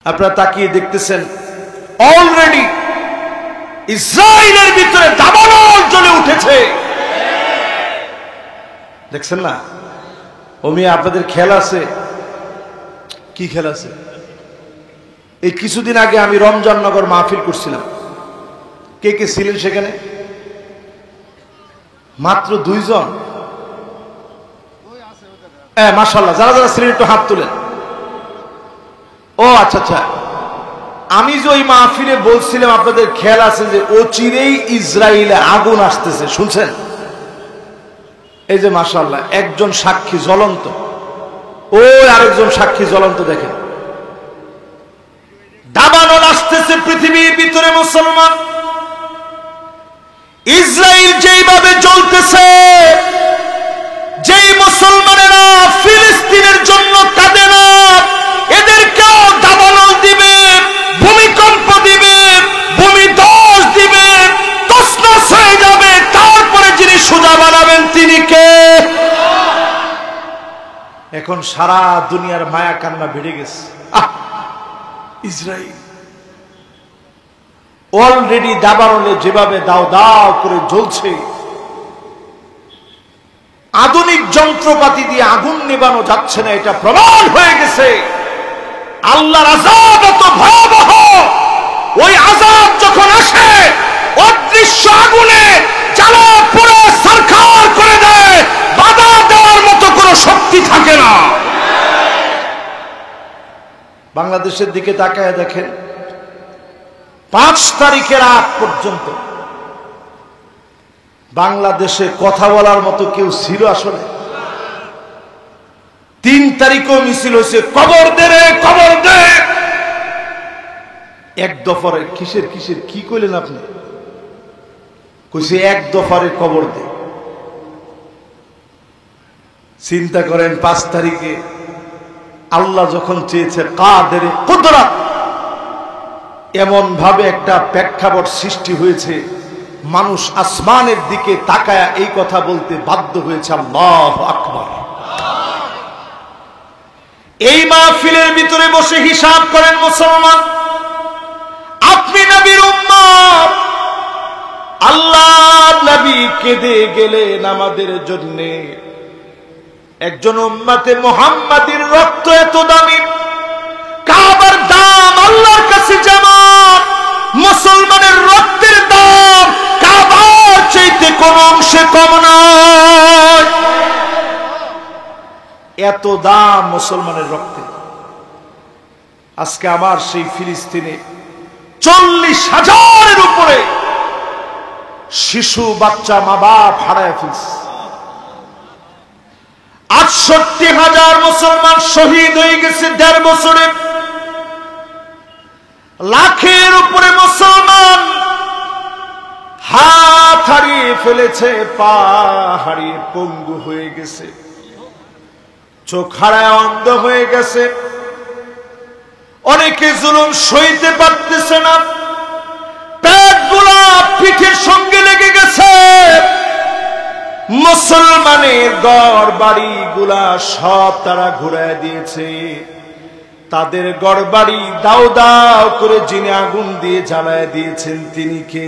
আপনারা তাকিয়ে দেখতেছেন অলরেডি ইসরায়েলের ভিতরে দাবানল জ্বলে উঠেছে। দেখছেন না? ওমি আপনাদের খেলা আছে, কি খেলা আছে? এই কিছুদিন আগে আমি রমজাননগর মাহফিল করছিলাম। কে কে ছিলেন সেখানে? মাত্র 2 জন। হ্যাঁ, মাশাআল্লাহ। যারা যারা ছিলেন একটু হাত তুলেন। ও আচ্ছা আচ্ছা, আমি যে ওই মাহফিলে বলছিলাম আপনাদের খেয়াল আছে যে অচিরেই ইসরায়েলে আগুন আসতেছে, শুনছেন? এই যে মাশাআল্লাহ একজন সাক্ষী জ্বলন্ত, ও আরেকজন সাক্ষী জ্বলন্ত। দেখেন দাবানল আসতেছে পৃথিবীর ভিতরে। মুসলমান ইসরায়েল যেইভাবে জ্বলতেছে, যেই মুসলমানেরা ফিলিস্তিনের জন্য কাঁদে না, এদেরকেও দাবানল দিবে, ভূমিকম্প দিবে, ভূমিধস দিবে, তছনছ হয়ে যাবে। তারপরে যিনি সোজা বানাবেন তিনি কে? এখন সারা দুনিয়ার মায়া কান্না বেড়ে গেছে। ইসরায়েল অলরেডি দাবানলে যেভাবে দাও দাও করে জ্বলছে, আধুনিক যন্ত্রপাতি দিয়ে আগুন নেবানো যাচ্ছে না, এটা প্রমাণ হয়ে গেছে। আল্লাহর আযাব এত ভয়াবহ, ওই আযাব যখন আসে অদৃশ্য আগুনে জ্বালা পুড়ে সরকার করে দেয়, বাধা দেওয়ার মতো কোনো শক্তি থাকে না। বাংলাদেশের দিকে তাকায় দেখেন, 5 তারিখের আগ পর্যন্ত বাংলাদেশে কথা বলার মতো কেউ ছিল আসলে? 3 তারিখও মিছিল হয়েছে, কবর দে রে কবর দে। এক দফারে কিসের কিসের কি কইলেন আপনি? কইছে এক দফারে কবর দে। চিন্তা করেন 5 তারিখে আল্লাহ যখন চেয়েছে কাদের কুদরত, এমন ভাবে একটা প্রেক্ষাপট সৃষ্টি হয়েছে, মানুষ আসমানের দিকে তাকায়া এই কথা বলতে বাধ্য হয়েছে, আল্লাহু আকবার। এই মাহফিলের ভিতরে বসে হিসাব করেন মুসলমান, আপনি নবীর উম্মত, আল্লাহর নবী কেঁদে গেলেন আমাদের জন্য। একজন উম্মতে মুহাম্মাদির রক্ত এত দামি, কাবার দাম আল্লাহর কাছে যেমন, মুসলমানের রক্তের দাম কাবার চাইতে কোন অংশে কম নয়। এত দাম মুসলমানের রক্তে। আজকে আমার সেই ফিলিস্তিনে 40,000-এর উপরে শিশু বাচ্চা মা বাপ হারায় ফেলছে। 68,000 মুসলমান শহীদ হয়ে গেছে 1.5 বছরে। লাখের উপরে মুসলমান হাত হারিয়ে ফেলেছে, পা হারিয়ে পঙ্গু হয়ে গেছে, চোখ হারায় অন্ধ হয়ে গেছে। অনেকে জুলুম সইতে পারতেছে না, পেট গুলা পিঠের সঙ্গে লেগে গেছে। মুসলমানের ঘর বাড়ি গুলা সব তারা ঘুরায় দিয়েছে। তাদের ঘর বাড়ি দাও দাও করে যিনি আগুন দিয়ে জ্বালায় দিয়েছেন তিনি কে?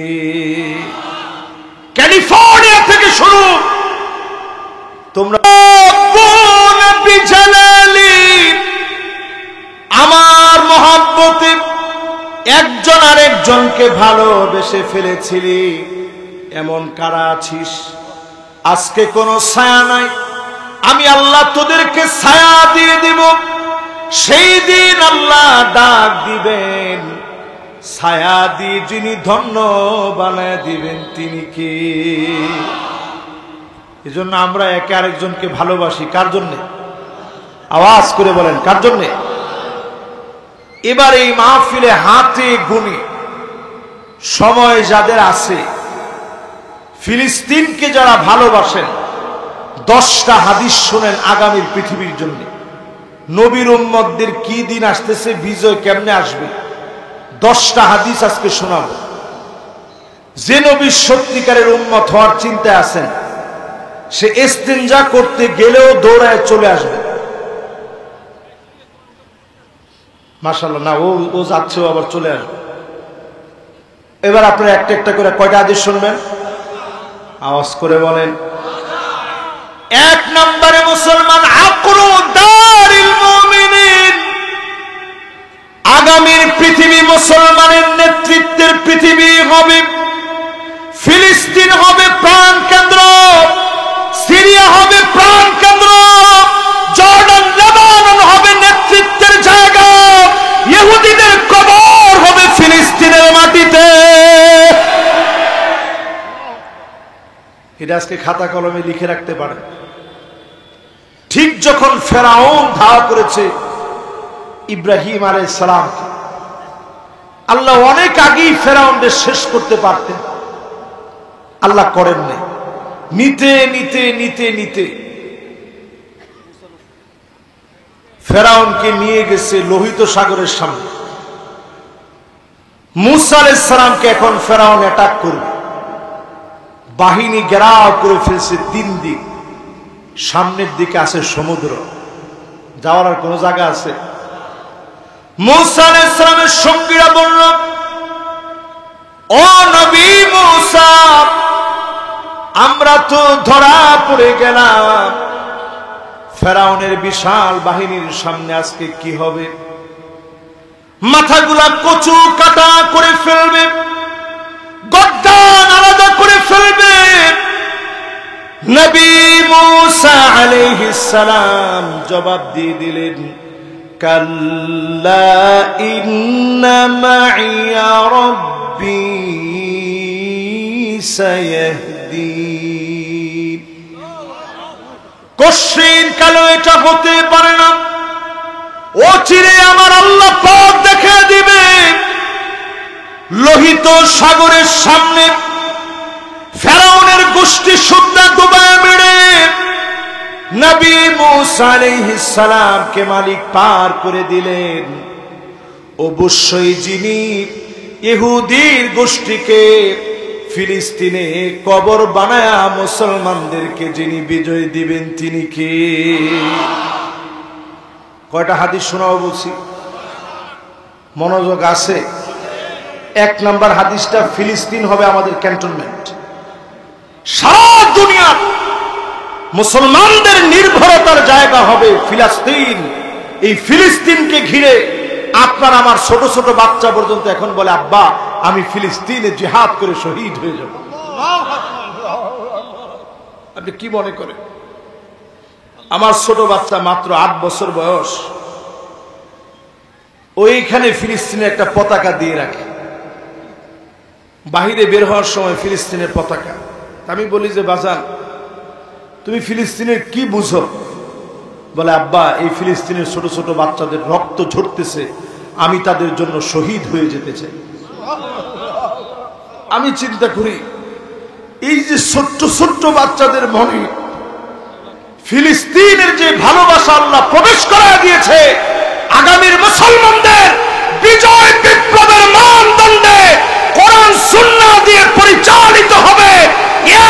ক্যালিফোর্নিয়া থেকে শুরু। তোমরা আমার মহব্বতে একজন আরেকজনকে ভালোবেসে ফেলেছিলি, এমন কারা আছিস? আজকে কোনো ছায়া নাই, আমি আল্লাহ তোদেরকে ছায়া দিয়ে দিব। সেই দিন আল্লাহ ডাক দিবেন, ছায়া দিয়ে যিনি ধন্য বানায় দিবেন তিনি কে? এজন্য আমরা একে আরেকজনকে ভালোবাসি। কার জন্যে? আওয়াজ করে বলেন, কার জন্যে? এবার এই মাহফিলে হাতে গুনে সময় যাদের আছে, ফিলিস্তিনকে যারা ভালোবাসেন, 10টা হাদিস শোনেন আগামীর পৃথিবীর জন্য। নবীর উম্মতদের কি দিন আসতেছে, বিজয় কেমনে আসবে, 10টা হাদিস আজকে শোনাবো। যে নবীর সত্যিকারের উম্মত হওয়ার চিন্তায় আছেন, সে ইস্তিনজা করতে গেলেও দৌড়ায় চলে আসবে। মাশাআল্লাহ, না ও যাচ্ছে, ও আবার চলে আসবে। এবার আপনারা একটা একটা করে কয়টা হাদিস শুনবেন? আওয়াজ করে বলেন। এক নম্বরে মুসলমান আকরু দারিল মুমিনিন, আগামীর পৃথিবী মুসলমানের নেতৃত্বের পৃথিবী হবে। ফিলিস্তিন হবে প্রাণ কেন্দ্র, সিরিয়া হবে প্রাণ কেন্দ্র, জর্ডান লেবানন হবে নেতৃত্বের জায়গা, ইহুদিদের কবর হবে ফিলিস্তিনের মাটিতে। এটা আজকে খাতা কলমে লিখে রাখতে পারে। ঠিক যখন ফেরাউন ধাওয়া করেছে ইব্রাহিম আলাইহিস সালাম, আল্লাহ অনেক আগেই ফেরাউনদের শেষ করতে পারতেন, আল্লাহ করেন নাই। নিতে নিতে নিতে নিতে ফেরাউনকে নিয়ে গেছে লোহিত সাগরের সামনে। মূসা আলাইহিস সালামকে এখন ফেরাউন অ্যাটাক করবে, বাহিনী ঘেরাও করে ফেলছে তিন দিক। সামনের দিকে আছে সমুদ্র, যাওয়ার আর কোন জায়গা আছে? মূসা আলাইহিস সালামের সঙ্গীরা বলল, ও নবী মূসা, আমরা তো ধরা পড়ে গেলাম, ফেরাউনের বিশাল বাহিনীর সামনে আজকে কি হবে? মাথাগুলা কচু কাটা করে ফেলবে, গর্দান আলাদা করে ফেলবে। নবী মূসা আলাইহিস সালাম জবাব দিয়ে দিলেন, কাল্লা ইন্না মাইয়া রাব্বী সায়াহদিন। কঠিন কালো এটা হতে পারে না, ও চিরে আমার আল্লাহ পথ দেখে দিবে। লোহিত সাগরের সামনে ফেরাউনের গোষ্ঠী সুদ্ধা ডুবায় মেরে নবী মূসা আলাইহিস সালামকে মালিক পার করে দিলেন। অবশ্যই যিনি ইহুদির গোষ্ঠীকে ফিলিস্তিনে কবর বানায়া মুসলমানদেরকে যিনি বিজয় দিবেন তিনি কে? কয়টা হাদিস শোনাও বলছি, মনোযোগ আছে? এক নাম্বার হাদিসটা, ফিলিস্তিন হবে আমাদের ক্যান্টনমেন্ট। সারা দুনিয়ার মুসলমানদের নির্ভরতার জায়গা হবে ফিলিস্তিন। এই ফিলিস্তিনকে ঘিরে আপনার আমার ছোট ছোট বাচ্চা পর্যন্ত এখন বলে, আব্বা আমি ফিলিস্তিনে জিহাদ করে শহীদ হয়ে যাব। আপনি কি মনে করেন? আমার ছোট বাচ্চা মাত্র 8 বছর বয়স, ওইখানে ফিলিস্তিনের একটা পতাকা দিয়ে রাখে, বাহিরে বের হওয়ার সময় ফিলিস্তিনের পতাকা। আমি বলি যে বাজান তুমি ফিলিস্তিনের কি বুঝো? বলে, আব্বা এই ফিলিস্তিনের ছোট ছোট বাচ্চাদের রক্ত ঝরতেছে, আমি তাদের জন্য শহীদ হয়ে যেতে চাই। আমি চিন্তা করি, এই যে ছোট্ট ছোট্ট বাচ্চাদের মনে ফিলিস্তিনের যে ভালোবাসা আল্লাহ প্রবেশ করা দিয়েছে, আগামীর মুসলমানদের বিজয় বিপ্লবের মানদণ্ডে কোরআন সুন্নাহ দিয়ে পরিচালিত হবে,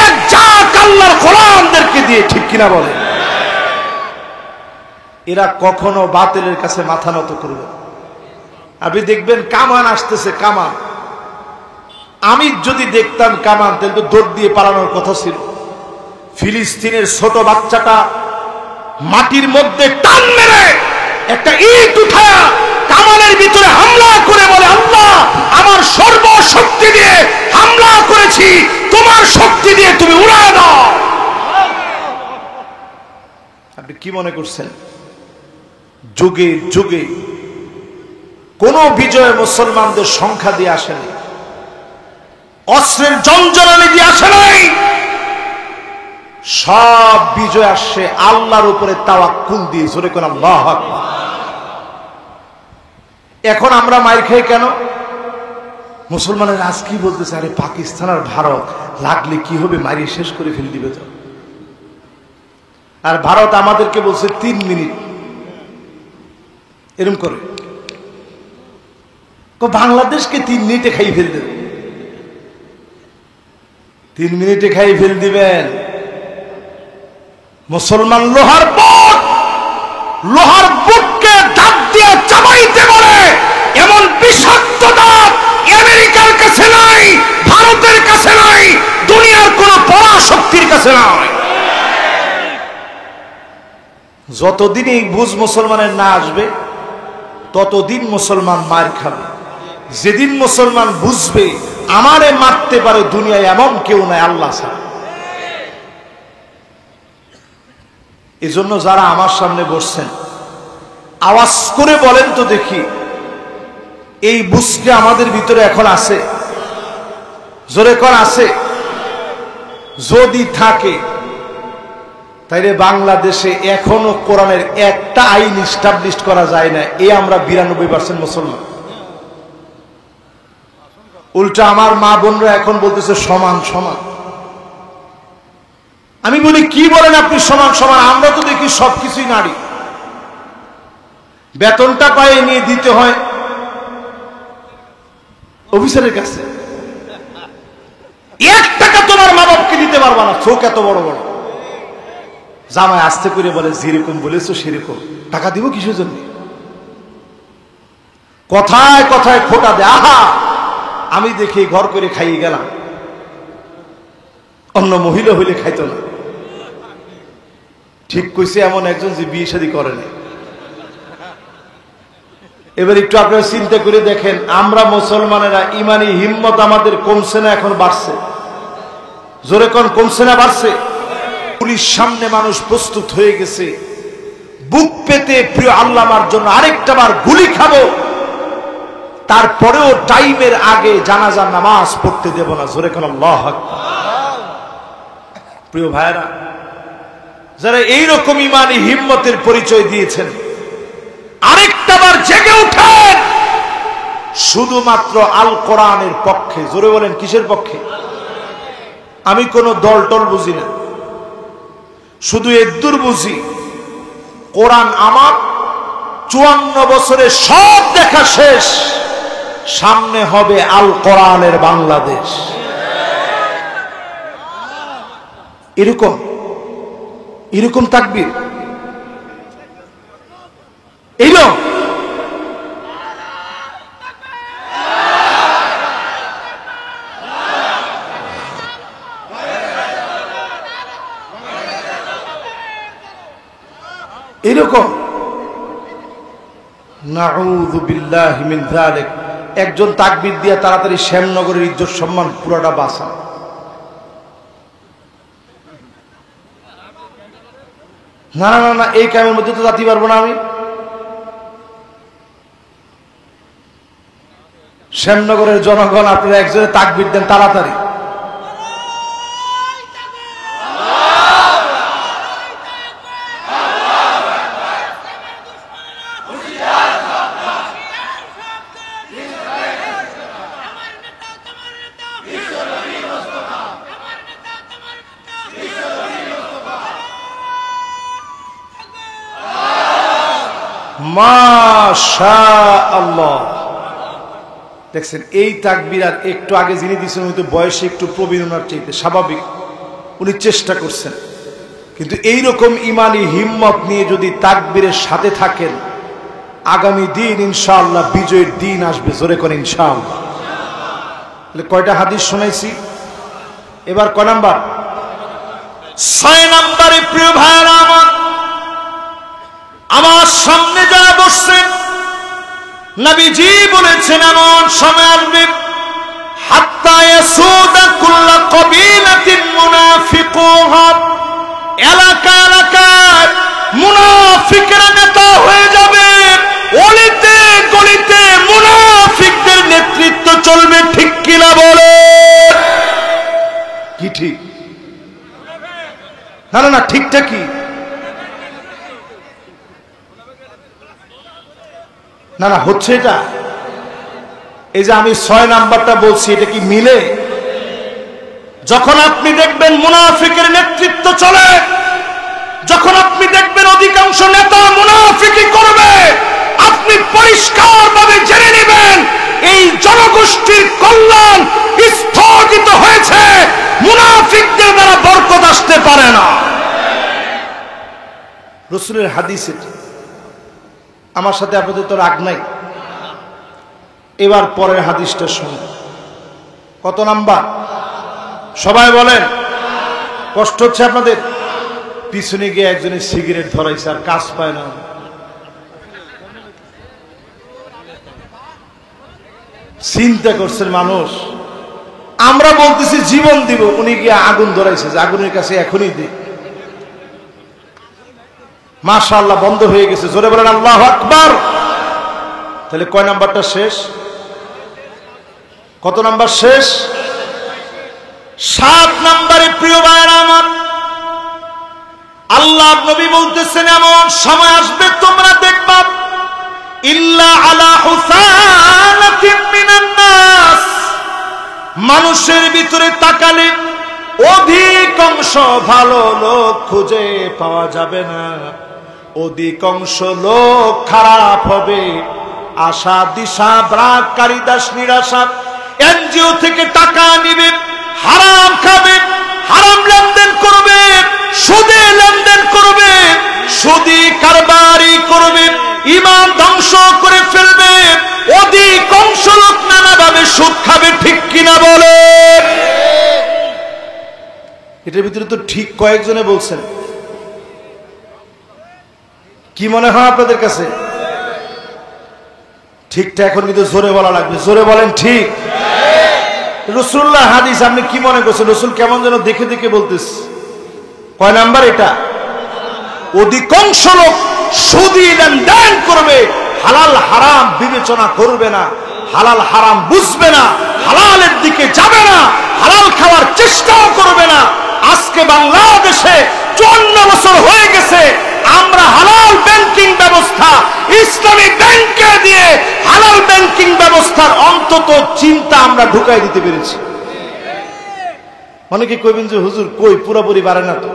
এক জাক আল্লাহর গোলামদেরকে দিয়ে। ঠিক কিনা বলে? এরা কখনো বাতিলের কাছে মাথা নত করবে। আপনি দেখবেন কামান আসতেছে, কামান। আমি যদি দেখতাম কামান, তাহলে তো দৌড় দিয়ে পালানোর কথা ছিল। ফিলিস্তিনের ছোট বাচ্চাটা মাটির মধ্যে টান মেরে একটা ইট উঠায়া কামানের ভিতরে হামলা করে বলে, আল্লাহ আমার সর্বশক্তি দিয়ে হামলা করেছি, তোমার শক্তি দিয়ে তুমি উড়ায় দাও। আপনি কি মনে করছেন? যুগে যুগে কোন বিজয় মুসলমানদের সংখ্যা দিয়ে আসেনি, অস্ত্রের জঞ্জনানি দিয়ে আসে নাই। সব বিজয় আসছে আল্লাহর উপরে তাওয়াক্কুল দিয়ে। জোরে কোন আল্লাহু আকবার। এখন আমরা মাইর খাই কেন? মুসলমানের আজ কি বলতেছে, আরে পাকিস্তান আর ভারত লাগলে কি হবে, মারিয়ে শেষ করে ফেলে দিবে তো। আর ভারত আমাদেরকে বলছে 3 মিনিট এরকম করে, বাংলাদেশকে 3 মিনিটে খাই ফেল দেবে। 3 মিনিটে খাই ফেল দিবেন? মুসলমান লোহার বুটকে দাঁত দিয়ে চাবাইতে বলে, এমন বিষাক্ত দাঁত আমেরিকার কাছে নাই, ভারতের কাছে নাই, দুনিয়ার কোন পরাশক্তির কাছে নাই। যতদিন এই বুঝ মুসলমানের না আসবে ততদিন মুসলমান মার খাবে। যেদিন মুসলমান বুঝবে আমারে মারতে পারে দুনিয়ায় এমন কেউ নাই আল্লাহ ছাড়া। এজন্য যারা আমার সামনে বসছেন আওয়াজ করে বলেন তো দেখি, এই বুঝকে আমাদের ভিতরে এখন আছে? জোরে কর আছে? যদি থাকে তাইলে বাংলাদেশে এখনো কোরআনের একটা আইন এস্টাবলিশ করা যায় না। আমরা 92% মুসলমান। উল্টা আমার মা বোনরা এখন বলতেছে সমান সমান। আমি বলি কি বলেন আপনি সমান সমান? আমরা তো দেখি সবকিছুই নারী। বেতনটা পায়ে নিয়ে দিতে হয় অফিসারের কাছে। 1 টাকা তোমার মা বাপকে দিতে পারবা না, চোখ এত বড় বড়। জামাই আস্তে করে বলে যেরকম বলেছো সেরকম, টাকা দিব কিসের জন্য? কথায় কথায় খোটা দেয়। আহা, আমি দেখি ঘর করে খাইয়ে গেলাম, অন্য মহিলা হইলে খাইতো না। ঠিক কইছে এমন একজন যে বিয়ে শাদী করে নাই। এবার একটু আপনারা চিন্তা করে দেখেন, আমরা মুসলমানেরা ইমানি হিম্মত আমাদের কমছে না এখন বাড়ছে? জোরে কোন কমছে না বাড়ছে? পুলিশ সামনে মানুষ প্রস্তুত হয়ে গেছে বুক পেতে প্রিয় আল্লাহর জন্য আরেকটা বার গুলি খাবো, তারপরেও টাইমের আগে জানাজার নামাজ পড়তে দেব না। জোরে কোন আল্লাহু আকবার। প্রিয় ভাইরা, যারা এইরকম ইমানি হিম্মতের পরিচয় দিয়েছেন আরেকটা বার জেগে উঠেন, শুধুমাত্র আল কোরআনের পক্ষে। জোরে বলেন কিসের পক্ষে? আমি কোন দল টল বুঝি না, শুধু এদ্দুর বুঝি কোরআন আমার 54 বছরে সব দেখা শেষ, সামনে হবে আল কোরআনের বাংলাদেশ। এরকম এরকম তাকবীর, এইরকম এরকম নাউযু বিল্লাহি মিন যালিক। একজন তাকবীর দিয়া তাড়াতাড়ি শ্যামনগরের ইজ্জত সম্মান পুরোটা বাঁচা। না না না, এই কামের মধ্যে তো যাতে পারবো না আমি। শ্যামনগরের জনগণ আপনারা একজনে তাকবীর দেন তাড়াতাড়ি। মাশাআল্লাহ। দেখছেন এই তাকবীর আর একটু আগে যিনি দিয়েছেন উনি তো বয়সে একটু প্রবীণ, ওনার চাইতে স্বাভাবিক, উনি চেষ্টা করছেন। কিন্তু এইরকম ইমানি হিম্মত নিয়ে যদি তাকবীরের সাথে থাকেন, আগামী দিন ইনশাআল্লাহ বিজয়ের দিন আসবে। জোরে করেন ইনশাআল্লাহ। তাহলে কয়টা হাদিস শোনাইছি? এবার কয় নাম্বার? 6 নম্বরে প্রিয় ভাইরা আমার সামনে যারা বসছেন, নবীজি বলেছেন এমন সময় আসবে হাত্তা ইয়াসুদা কুল্লা কবিলাতিন মুনাফিকুহা, এলাকা এলাকায় মুনাফিকরা নেতা হয়ে যাবে, অলিতে গলিতে মুনাফিকদের নেতৃত্ব চলবে। ঠিক কিনা বলে? কি ঠিক? না না না, ঠিকটা কি? না না, হচ্ছে এটা। এই যে আমি 6 নাম্বারটা বলছি, এটা কি মিলে? যখন আপনি দেখবেন মুনাফিকের নেতৃত্ব চলে, যখন আপনি দেখবেন অধিকাংশ নেতা মুনাফিকি করবে, আপনি পরিষ্কারভাবে জেনে নেবেন এই জনগোষ্ঠীর কল্যাণ স্থগিত হয়েছে, মুনাফিকদের দ্বারা বরকত আসতে পারে না। রাসূলের হাদিস এটা। আমার সাথে আপনাদের তো রাগ নাই। এবার পরের হাদিসটা শুনুন। কত নাম্বার? সবাই বলেন। কষ্ট হচ্ছে আপনাদের? পিছনে গিয়ে একজনের সিগারেট ধরাইছে আর কাজ পায় না। চিন্তা করছেন মানুষ, আমরা বলতেছি জীবন দিব, উনি গিয়ে আগুন ধরাইছে যে আগুনের কাছে এখনই দিই। মাশাআল্লাহ, বন্ধ হয়ে গেছে। জোরে বলেন আল্লাহু আকবার। তাহলে কয় নাম্বারটা শেষ? কত নাম্বার শেষ? 7 নাম্বারে। প্রিয় ভাইরা আমার, আল্লাহ নবী বলতেছেন এমন সময় আসবে তোমরা দেখবা ইল্লা আলা হুসানাতিন মিনান নাস, মানুষের ভিতরে তাকালে অধিকাংশ ভালো লোক খুঁজে পাওয়া যাবে না, অধিকাংশ লোক খারাপ হবে। আশা দিশা ব্রাককারী দাস নিরাশা, এনজিও থেকে টাকা নিবে, হারাম খাবে, হারাম লেনদেন করবে, সুদে লেনদেন করবে, সুদি কারবারি করবে, ঈমান ধ্বংস করে ফেলবে। অধিকাংশ লোক নানাভাবে সুদ খাবে। ঠিক কিনা বলে? এটার ভিতরে তো ঠিক কয়েকজনে বলছেন। কি মনে হয় আপনাদের কাছে? ঠিকটা এখন কিন্তু জোরে বলা লাগবে। জোরে বলেন ঠিক। রাসূলুল্লাহ হাদিস আপনি কি মনে করছেন? রাসূল কেমন যেন দেখে দেখে বলতেছে। কয় নাম্বার এটা? অধিকাংশ লোক সুদি লেনদেন করবে, হালাল হারাম বিবেচনা করবে না, হালাল হারাম বুঝবে না, হালালের দিকে যাবে না, হালাল খাওয়ার চেষ্টাও করবে না। আজকে বাংলাদেশে 54 বছর হয়ে গেছে আমরা হালাল ব্যাংকিং ব্যবস্থা, ইসলামী ব্যাংকে দিয়ে হালাল ব্যাংকিং ব্যবস্থার অন্তত চিন্তা আমরা ঢুকাই দিতে পেরেছি। অনেকে কইবেন যে হুজুর কই পুরোপুরি পারে না। তো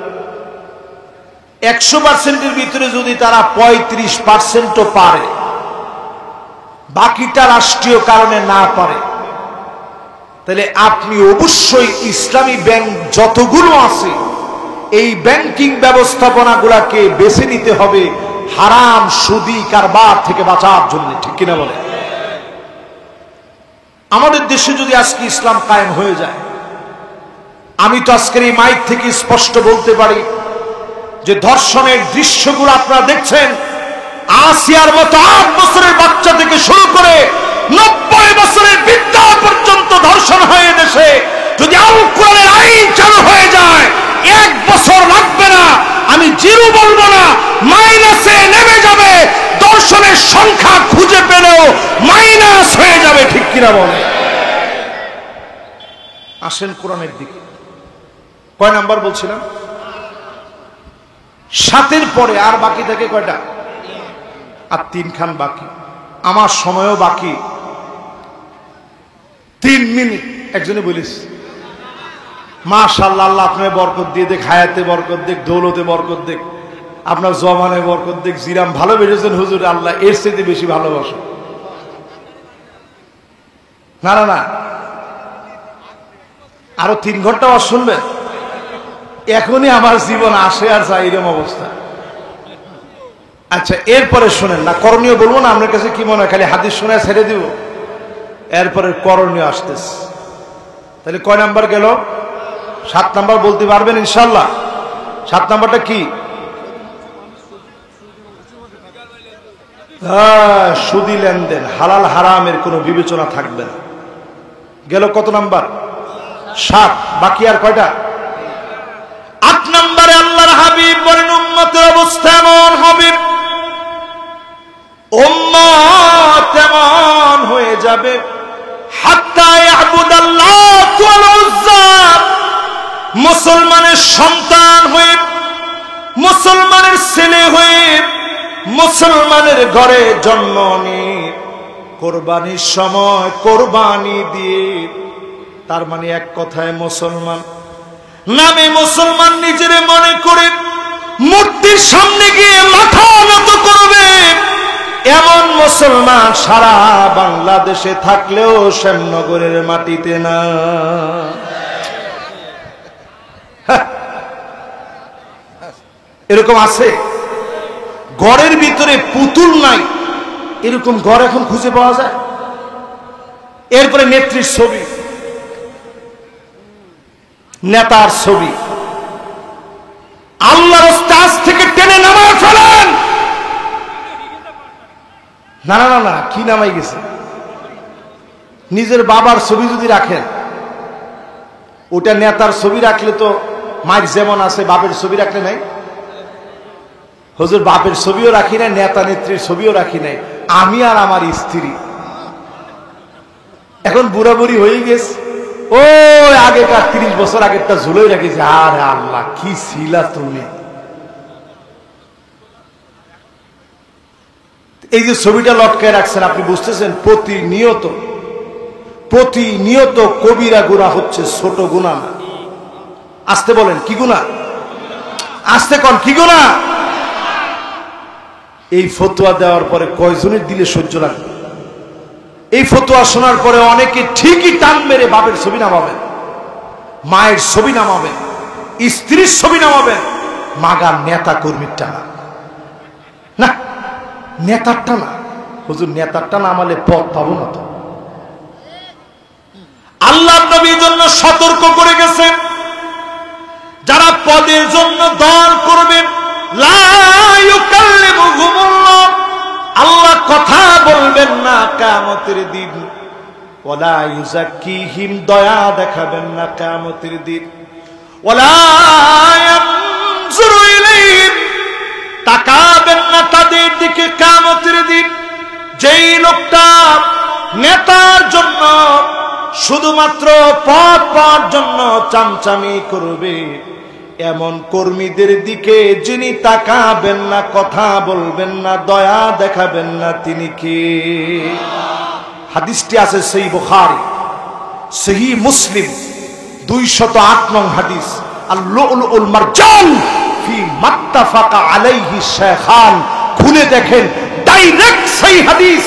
100%-এর ভিতরে যদি তারা 35%ও পারে, বাকিটা রাষ্ট্রীয় কারণে না পারে, তাহলে আপনি অবশ্যই ইসলামী ব্যাংক যতগুলো আছে এই ব্যাংকিং ব্যবস্থাপনাগুলোকে বেছে নিতে হবে হারাম সুদি কারবার থেকে বাঁচার জন্য। ঠিক কিনা বলে? আমাদের দেশে যদি আজকে ইসলাম কায়েম হয়ে যায়, আমি তো আজকের এই মাইক থেকে স্পষ্ট বলতে পারি যে ধর্ষণের দৃশ্যগুলো আপনারা দেখছেন, আসিয়ার মতো 8 বছরের বাচ্চা থেকে শুরু করে 90 বছরের বৃদ্ধা পর্যন্ত ধর্ষণ হয়ে দেশে। যদি আল কোরআনের আইন চালু হয়ে যায় 1 বছর লাগবে না, আমি জিরো বলবো না, মাইনাসে নেমে যাবে। ধর্ষণের সংখ্যা খুঁজে পেলেও মাইনাস হয়ে যাবে। ঠিক কিনা বলে? আসেন কোরআনের দিকে। কয় নাম্বার বলছিলাম? 7-এর পরে আর বাকি থাকে কয়টা? আর 3 খান বাকি। আমার সময়ও বাকি 3 মিনিট। একজনে বলিস মাশাআল্লাহ, আল্লাহ আপনার বরকত দিয়ে দেখ, হায়াতে বরকত দেখ, দৌলতে বরকত দেখ, আপনার জমানে বরকত দেখ। জিরাম ভালোবেসেছেন হুজুর, আল্লাহ এর চেয়ে বেশি ভালোবাসো। না না না, আরো 3 ঘন্টা আওয়াজ শুনবেন? এখনই আমার জীবন আসে আর যায় এরকম অবস্থা। আচ্ছা, এরপরে শোনেন না, করণীয় বলবো না। আপনার কাছে কি মনে হয় খালি হাদিস শুনে ছেড়ে দিব? এরপরে করণীয় আসতেছে। তাহলে কয় নাম্বার গেল? 7 নাম্বার বলতে পারবেন ইনশাল্লাহ? 7 নাম্বারটা কি? সুদি লেনদেন, হালাল হারামের কোনো বিবেচনা থাকবে না। গেল কত নাম্বার? 7। বাকি আর কয়টা? 8 নম্বরে আল্লাহর হাবিব বলেন উম্মতের অবস্থা এমন হবে, উম্মত এমন হয়ে যাবে হাত্তা ইয়াবুদাল্লাহ ওয়াল উজ্জা, মুসলমানের সন্তান হয়ে, মুসলমানের ছেলে হয়ে, মুসলমানের ঘরে জন্ম নিয়ে কোরবানির সময় কোরবানি দিয়ে, তার মানে এক কথায় মুসলমান নামে মুসলমান নিজের মনে করে মূর্তির সামনে গিয়ে মাথা নত করবে, এমন মুসলমান সারা বাংলাদেশে থাকলেও শ্যামনগরের মাটিতে না। এরকম আছে? ঘরের ভিতরে পুতুল নাই, এরকম ঘর এখন খুঁজে পাওয়া যায়? এরপরে নেত্রীর ছবি, নেতার ছবি। আল্লাহর স্টেজ থেকে টেনে নামায় ফেলেন। না না না না, কি নামাই গেছে? নিজের বাবার ছবি যদি রাখেন, ওটা নেতার ছবি রাখলে তো মায়ের যেমন আছে, বাপের ছবি রাখলে নাই। হুজুর বাপের ছবিও রাখি নাই, নেতা নেত্রীর ছবিও রাখি নাই, আমি আর আমার স্ত্রী। এখন বুড়া বুড়ি হয়ে গেছে, ও আগেকার 30 বছর আগেরটা ঝুলোই রাখিছে। আরে আল্লাহ, কি ছিলা তুমি! এই যে ছবিটা লটকায় রাখছেন, আপনি বুঝতেছেন প্রতিনিয়ত কবিরা গুনাহ হচ্ছে, ছোট গুনাহ না। আসতে বলেন, কি গুনাহ? আসতে কোন কি গুনাহ? এই ফতোয়া দেওয়ার পরে কয়জনের দিলে সহ্য লাগবে? এই ফতোয়া শোনার পরে অনেকে ঠিকই টান মেরে বাপের ছবি নামাবেন, মায়ের ছবি নামাবেন, স্ত্রীর ছবি নামাবেন, মাগা নেতা কর্মীর টানা না, নেতারটা না। হুজুর নেতারটা নামালে পথ পাবো না তো। আল্লাহর নবীর জন্য সতর্ক করে গেছেন, যারা পদের জন্য দল করবেন, লা ইউকাল্লিমুহুমুল্লাহ, আল্লাহ কথা বলবেন না কিয়ামতের দিন। ওয়ালা ইউযাক্কিহিম, দয়া দেখাবেন না কিয়ামতের দিন। ওয়ালা ইয়ানজুরু ইলাইহিম, তাকাবেন না তাদের দিকে কিয়ামতের দিন। যেই লোকটা নেতার জন্য শুধুমাত্র পদ পাওয়ার জন্য চামচামি করবে, এমন কর্মীদের দিকে যিনি তাকাবেন না, কথা বলবেন না, দয়া দেখাবেন না, তিনি কে? হাদিসটি আছে সহিহ বুখারী, সহিহ মুসলিম, 208 নং হাদিস। আল-লু'লুউল মারজান ফি মাত্তাফাকা আলাইহি শাইখান, খুলে দেখেন, ডাইরেক্ট সহিহ হাদিস।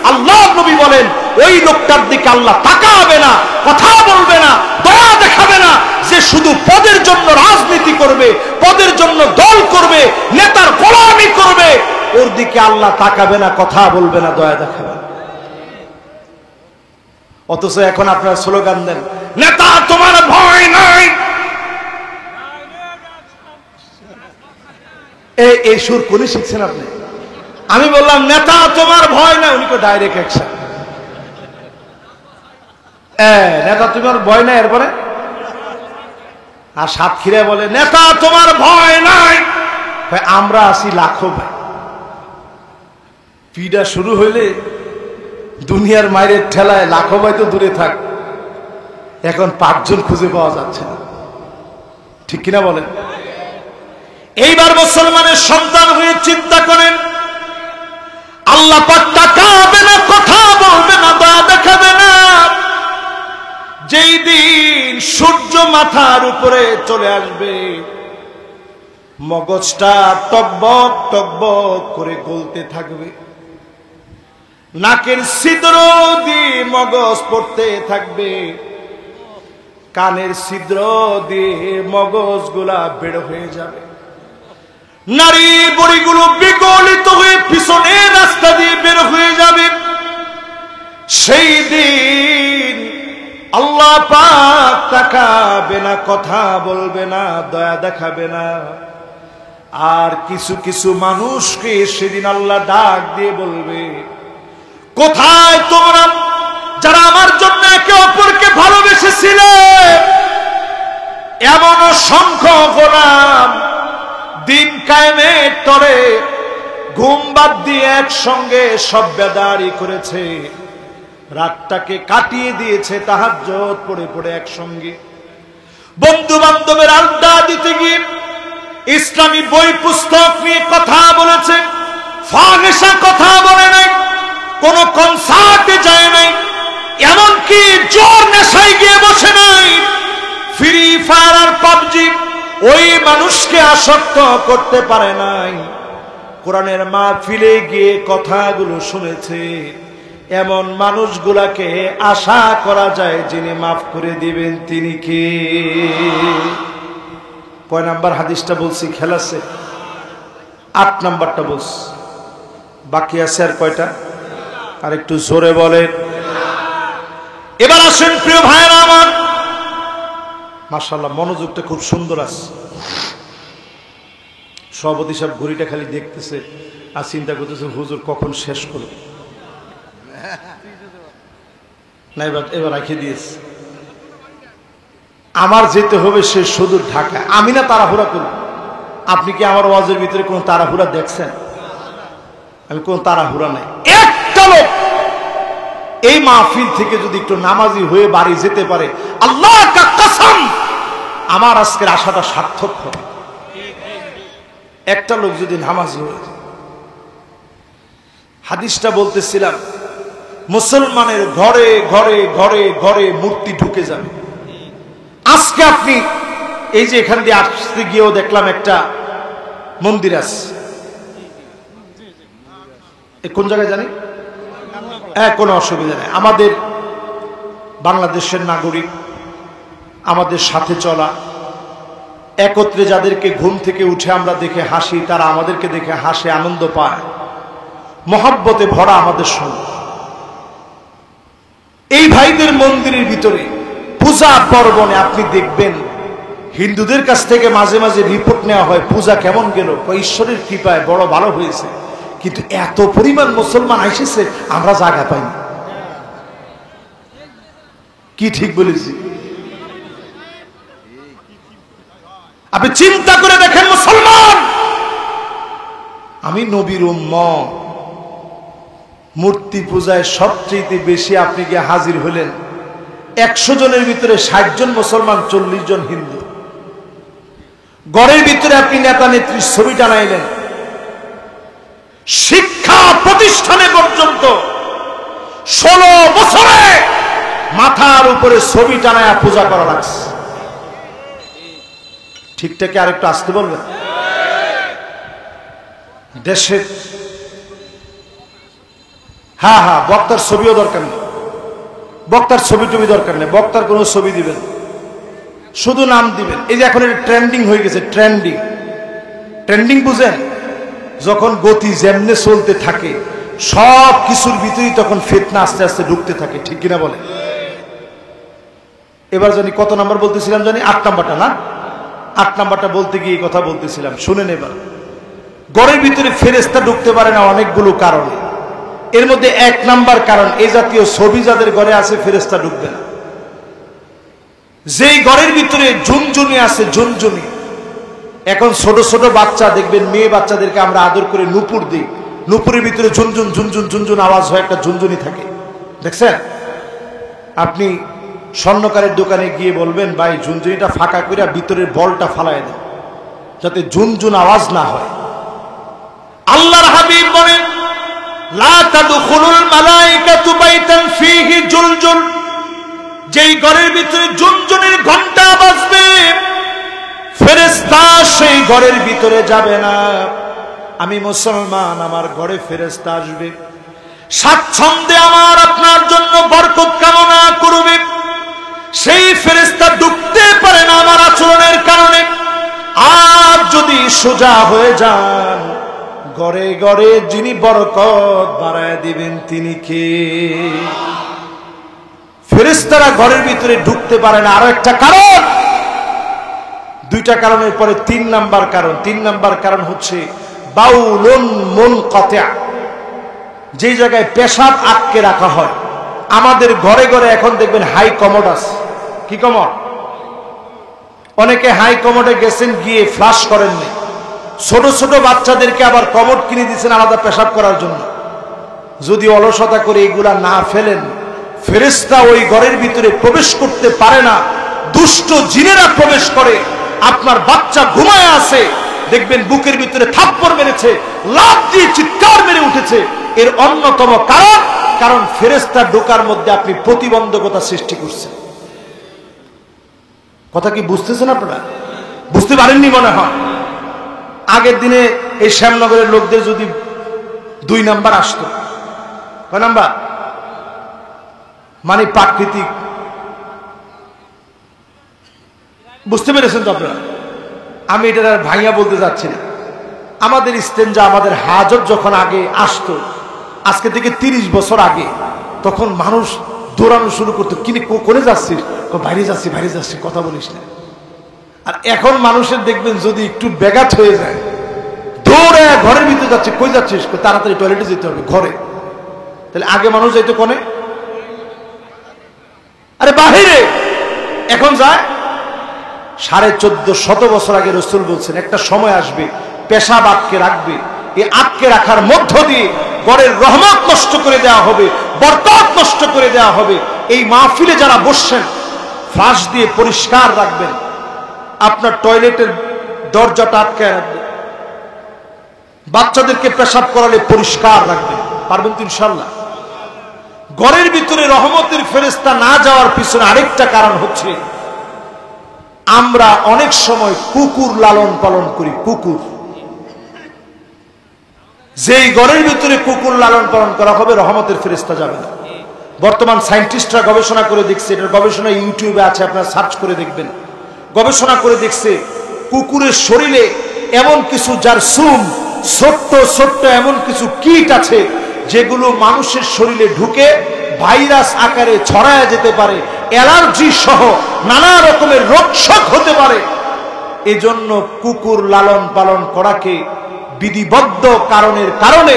আল্লাহর নবী বলেন, ওই লোকটার দিকে আল্লাহ তাকাবে না, কথা বলবে না, দয়া দেখাবে না, যে শুধু পদের জন্য রাজনীতি করবে, পদের জন্য দল করবে, নেতার গোলামি করবে, ওর দিকে আল্লাহ তাকাবে না, কথা বলবে না, দয়া দেখাবে না। অথচ এখন আপনারা স্লোগান দেন, নেতা তোমার ভয় নাই। এই সুর কোন শিখছেন আপনি? আমি বললাম নেতা তোমার ভয় না, উনি তো ডাইরেক্ট অ্যাকশন। নেতা তোমার ভয় নাই, এরপরে আর সাতক্ষীরা বলে নেতা তোমার ভয় নাই। আমরা আছি লাখো ভাই। পিডা শুরু হইলে দুনিয়ার মায়ের ঠেলায় লাখো ভাই তো দূরে থাক, এখন 5 জন খুঁজে পাওয়া যাচ্ছে না, ঠিক কিনা বলেন? এইবার মুসলমানের সন্তান হয়ে চিন্তা করেন, আল্লাহ পাক তাকাবে না, কথা বলবে না, দয়া দেখাবে না। যেই দিন সূর্য মাথার উপরে চলে আসবে, মগজটা টকবক টকবক করে গলতে থাকবে, নাকের ছিদ্র দিয়ে মগজ পড়তে থাকবে, কানের ছিদ্র দিয়ে মগজগুলা বের হয়ে যাবে, নারী বড়িগুলো বিগলিত হয়ে পিছনের রাস্তা দিয়ে বের হয়ে যাবে। সেই দিন আল্লাহ পাক তাকাবে না, কথা বলবে না, দয়া দেখাবে না। আর কিছু কিছু মানুষকে সেদিন আল্লাহ ডাক দিয়ে বলবে, কোথায় তোমরা যারা আমার জন্য একে অপরকে ভালোবেসেছিলে? এমন অসংখ্য গোলাম দিন কায়েমের তরে ঘুম বাদ দিয়ে একসঙ্গে সব্যাদারি করেছে, রাতটাকে কাটিয়ে দিয়েছে তাহাজ্জুদ পড়ে পড়ে একসঙ্গে, বন্ধু বান্ধবের আড্ডা দিতে গিয়ে ইসলামী বই পুস্তক নিয়ে কথা বলেছে, ফাহিশা কথা বলে নাই, কোন কনসার্টে যায় নাই, এমনকি জোর নেশায় গিয়ে বসে নাই। ফ্রি ফায়ার আর পাবজি ওই মানুষকে আসক্ত করতে পারে নাই, কোরআনের মাহফিলে গিয়ে কথাগুলো শুনেছে। এমন মানুষগুলাকে আশা করা যায় যিনি মাফ করে দিবেন, তিনি কে? কয় নাম্বার হাদিসটা বলছি? খেলাছে 8 নাম্বারটা বলছি, বাকি আছে আর কয়টা? আর একটু জোরে বলেন। এবার আসেন প্রিয় ভাইরা আমার, মাশাআল্লাহ মনোযোগটা খুব সুন্দর আছে। সভাপতি সাহেব ঘড়িটা খালি দেখতেছে আর চিন্তা করতেছে হুজুর কখন শেষ করবে। না এবার রেখে দিয়েছে। আমার যেতে হবে সে সুদূর ঢাকা, আমি না তাড়াহুড়া করব। আপনি কি আমার ওয়াজের ভিতরে কোন তাড়াহুড়া দেখছেন? আমি কোন তাড়াহুড়া নাই। একটা লোক এই মাহফিল থেকে যদি একটু নামাজি হয়ে বাড়ি যেতে পারে, আল্লাহ কা কসম আমার আজকের আশাটা সার্থক হবে। একটা লোক যদি নামাজি হয়ে যায়। হাদিসটা বলতেছিলাম, মুসলমানের ঘরে ঘরে ঘরে ঘরে মূর্তি ঢুকে যাবে। আজকে আপনি এই যে এখান দিয়ে আসতে গিয়েও দেখলাম একটা মন্দির আছে, কোন জায়গায় জানি, কোনো অসুবিধা নেই। আমাদের বাংলাদেশের নাগরিক, আমাদের সাথে চলা, একত্রে যাদেরকে ঘুম থেকে উঠে আমরা দেখে হাসি, তারা আমাদেরকে দেখে হাসে, আনন্দ পায়, মহব্বতে ভরা আমাদের সঙ্গে। এই ভাইদের মন্দিরের ভিতরে পূজা পর্বণে আপনি দেখবেন হিন্দুদের কাছ থেকে মাঝে মাঝে রিপোর্ট নেওয়া হয় পূজা কেমন গেল, ঈশ্বরের কৃপায় বড় ভালো হয়েছে। কিন্তু এত পরিমাণ মুসলমান এসেছে আমরা জায়গা পাইনি। কি ঠিক বলেছি? আপনি চিন্তা করে দেখেন মুসলমান, আমি নবীর উম্মত, মূর্তি পূজায় সবচেয়ে বেশি আপনি গিয়ে হাজির হলেন 100 জনের ভিতরে 60 জন মুসলমান, 40 জন হিন্দু। ঘরের ভিতরে আপনি নেতা নেত্রীর ছবি টানাইলেন, শিক্ষা প্রতিষ্ঠানে পর্যন্ত 16 বছরে মাথার উপরে ছবি টানায়া পূজা করা লাগছে। ঠিকঠাক আরেকটু আসতে বলবেন? দেশের হ্যাঁ হ্যাঁ, বক্তার ছবিও দরকার নেই, বক্তার ছবি টবি দরকার নেই, বক্তার কোনো ছবি দিবেন, শুধু নাম দিবেন। এই যে এখন এটা ট্রেন্ডিং হয়ে গেছে, ট্রেন্ডিং। ট্রেন্ডিং বুঝেন? যখন গতি যেমনে চলতে থাকে সব কিছুর ভিতরেই তখন ফিতনা আস্তে আস্তে ঢুকতে থাকে, ঠিক কিনা বলে? এবার জানি কত নাম্বার বলতেছিলাম, জানি 8 নাম্বারটা না? 8 নাম্বারটা বলতে গিয়ে কথা বলতেছিলাম, শুনেন এবার। ঘরের ভিতরে ফেরেশতা ঢুকতে পারে না অনেকগুলো কারণে। এর মধ্যে 1 নাম্বার কারণ, এই জাতীয় ছবি যাদের ঘরে আছে ফেরেশতা ঢুকবে না। যেই ঘরের ভিতরে ঝুনঝুনি আছে, ঝুনঝুনি, এখন ছোট ছোট বাচ্চা দেখবেন, মেয়ে বাচ্চাদেরকে আমরা আদর করে নুপুর দিই, নুপুরের ভিতরে ঝুনঝুন ঝুনঝুন ঝুনঝুন আওয়াজ হয়, একটা ঝুনঝুনি থাকে, দেখছেন? আপনি স্বর্ণকারের দোকানে গিয়ে বলবেন, ভাই ঝুনঝুনিটা ফাঁকা করে ভিতরের বলটা ফালায় দেন যাতে ঝুনঝুন আওয়াজ না হয়। আল্লাহর হাবিব বলেন, লা তাদখুলুল মালাইকাতু বাইতান ফীহি জুলজুল, যেই ঘরের ভিতরে ঝুনঝুনির ঘন্টা বাজবে ফেরেশতা সেই ঘরের ভিতরে যাবে না। আমি মুসলমান, আমার ঘরে ফেরেশতা আসবে, স্বাচ্ছন্দ্যে আমার আপনার জন্য বরকত কামনা করবে। সেই ফেরেশতা ঢুকতে পারে না আমার আচরণের কারণে। আর যদি সোজা হয়ে যান, ঘরে ঘরে যিনি বরকত বাড়ায় দিবেন তিনি কে? ফেরেশতারা ঘরের ভিতরে ঢুকতে পারে না। আরো একটা কারণ, 2টা কারণের পরে 3 নাম্বার কারণ। 3 নাম্বার কারণ হচ্ছে বাউলুন মুনকাতি', যেই জায়গায় পেশাব আটকে রাখা হয়। আমাদের ঘরে ঘরে এখন দেখবেন হাই কমোড আছে। কি কমোড? অনেকে হাই কমোডে গেছেন, গিয়ে ফ্লাশ করেননি। ছোট ছোট বাচ্চাদেরকে আবার কমোড কিনে দিয়েছেন আলাদা পেশাব করার জন্য। যদি অলসতা করে এগুলা না ফেলেন, ফেরেশতা ওই ঘরের ভিতরে প্রবেশ করতে পারে না, দুষ্ট জিনেরা প্রবেশ করে। আপনার বাচ্চা ঘুমায় আছে, দেখবেন বুকের ভিতরে থাপ্পড় মেরেছে, লাফ দিয়ে চিৎকার মেরে উঠেছে। এর অন্যতম কারণ ফেরেশতা ঢোকার মধ্যে আপনি প্রতিবন্ধকতা সৃষ্টি করছেন। কথা কি বুঝতেছেন আপনারা? বুঝতে পারেননি মনে হয়। আগের দিনে এই শ্যামনগরের লোকদের যদি 2 নাম্বার আসতো, কয় নাম্বার? মানে প্রাকৃতিক, বুঝতে পেরেছেন তো আপনারা? আমি এটা আর ভাইয়া বলতে যাচ্ছি না। আমাদের ইস্তেঞ্জা, আমাদের হাজত যখন আগে আসতো, আজকে থেকে 30 বছর আগে তখন মানুষ দৌড়ানো শুরু করতো, কিনে করে যাচ্ছিস, বাইরে যাচ্ছি বাইরে যাচ্ছি, কথা বলিস না। আর এখন মানুষের দেখবেন যদি একটু ব্যাঘাত হয়ে যায়, দৌড়ে ঘরের ভিতরে যাচ্ছে, কই যাচ্ছিস, তাড়াতাড়ি টয়লেটে যেতে হবে ঘরে। তাহলে আগে মানুষ যাইতো কোনে? আরে বাহিরে, এখন যায়। 1450 বছর আগে রাসূল বলছেন একটা সময় আসবে পেশাব আটকে রাখবে, এই আটকে রাখার মধ্য দিয়ে ঘরের রহমত নষ্ট করে দেওয়া হবে, বরকত নষ্ট করে দেওয়া হবে। এই মাহফিলে যারা বসছেন ফ্লাশ দিয়ে পরিষ্কার রাখবেন, আপনার টয়লেটের দরজাটা আটকে রাখবেন, বাচ্চাদেরকে পেশাব করালে পরিষ্কার রাখবেন, পারবেন তো ইনশাআল্লাহ? ঘরের ভিতরে রহমতের ফেরেশতা না যাওয়ার পিছনে আরেকটা কারণ হচ্ছে আমরা অনেক সময় কুকুর লালন পালন করি। কুকুর, যেই ঘরের ভিতরে কুকুর লালন পালন করা হবে রহমতের ফেরেশতা যাবে না। বর্তমান সায়েন্টিস্টরা গবেষণা করে দেখছে, এটার গবেষণা ইউটিউবে আছে, আপনারা সার্চ করে দেখবেন। গবেষণা করে দেখছে কুকুরের শরীরে এমন কিছু, যার সুম ছোট্ট ছোট্ট এমন কিছু কীট আছে যেগুলো মানুষের শরীরে ঢুকে ভাইরাস আকারে ছড়ায় যেতে পারে, অ্যালার্জি সহ নানা রকমের রোগশোক হতে পারে। এজন্য কুকুর লালন পালন করাকে বিধিবদ্ধ কারণের কারণে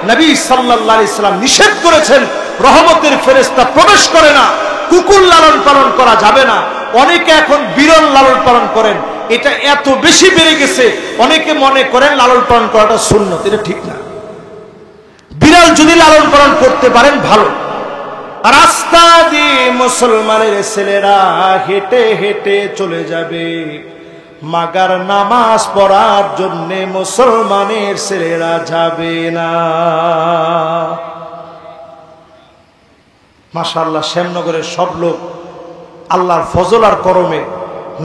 নবী সাল্লাল্লাহু আলাইহি সাল্লাম নিষেধ করেছেন। রহমতের ফেরেশতা প্রবেশ করে না, কুকুর লালন পালন করা যাবে না। অনেকে এখন বিড়াল লালন পালন করেন, এটা এত বেশি বেড়ে গেছে, অনেকে মনে করেন লালন পালন করাটা সুন্নত, এটা ঠিক না। বিড়াল যদি লালন পালন করতে পারেন ভালো। রাস্তা দিয়ে মুসলমানের ছেলেরা হেঁটে হেঁটে চলে যাবে, মাগার নামাজ পড়ার জন্য মুসলমানের ছেলেরা যাবে না। মাশাআল্লাহ, শ্যামনগরের সব লোক আল্লাহর ফজল আর করমে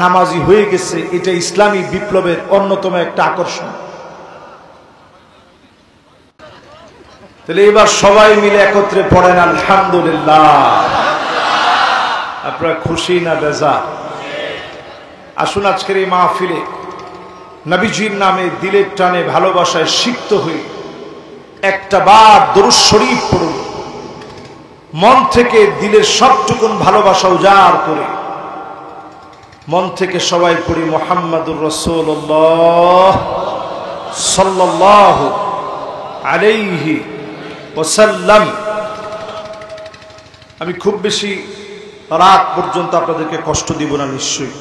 নামাজি হয়ে গেছে। এটা ইসলামী বিপ্লবের অন্যতম একটা আকর্ষণ। তাহলে এবার সবাই মিলে একত্রে পড়েন আলহামদুলিল্লাহ। আপনারা খুশি না বেজার? আসুন আজকের এই মাহফিলে নবীজির নামে দিলের টানে ভালোবাসায় সিক্ত হয়ে একটা বার দরুদ শরীফ পড়ুন, মন থেকে দিলের সবটুকুন ভালোবাসা উজাড় করে মন থেকে সবাই পড়ি মুহাম্মাদুর রাসূলুল্লাহ সাল্লাল্লাহু আলাইহি ওয়াসাল্লাম। আমি খুব বেশি রাত পর্যন্ত আপনাদেরকে কষ্ট দিব না নিশ্চয়ই।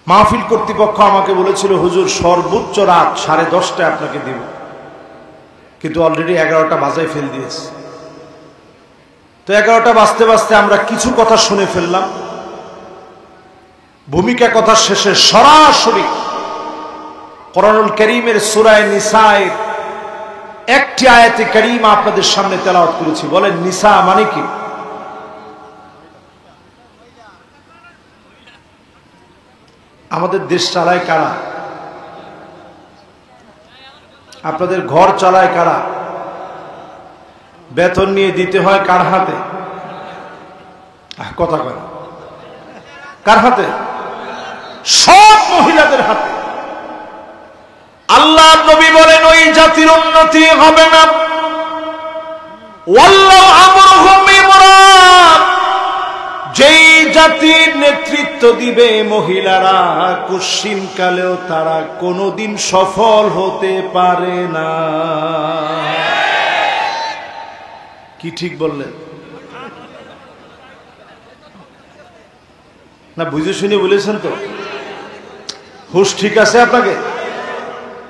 মাহফিল কর্তৃপক্ষ আমাকে বলেছিল হুজুর সর্বোচ্চ রাত 10:30টায় আপনাকে দিব, কিন্তু অলরেডি 11টা বাজায় ফেল দিয়েছে। তো 11টা বাজতে বাজতে আমরা কিছু কথা শুনে ফেললাম। ভূমিকা কথা শেষে সরাসরি কোরআনুল কারীমের সূরা নিসায়ের একটি আয়াতে কারীমা আপনাদের সামনে তেলাওয়াত করেছি। বলেন নিসা মানে কি? আমাদের দেশ চালায় কারা? আপনাদের ঘর চালায় কারা? বেতন নিয়ে দিতে হয় কার হাতে? কথা কয়, কার হাতে? সব মহিলাদের হাতে। আল্লাহ নবী বলেন ওই জাতির উন্নতি হবে না। ওয়াল্লাহু আমরুহুম বিমুরাদ, যেই জাতির নেতৃত্ব দিবে মহিলারা, কুশ্চিন কালেও তারা কোনোদিন সফল হতে পারে না। কি ঠিক বললেন না? বুঝে শুনে বলেছেন তো? হুশ ঠিক আছে আপনাকে?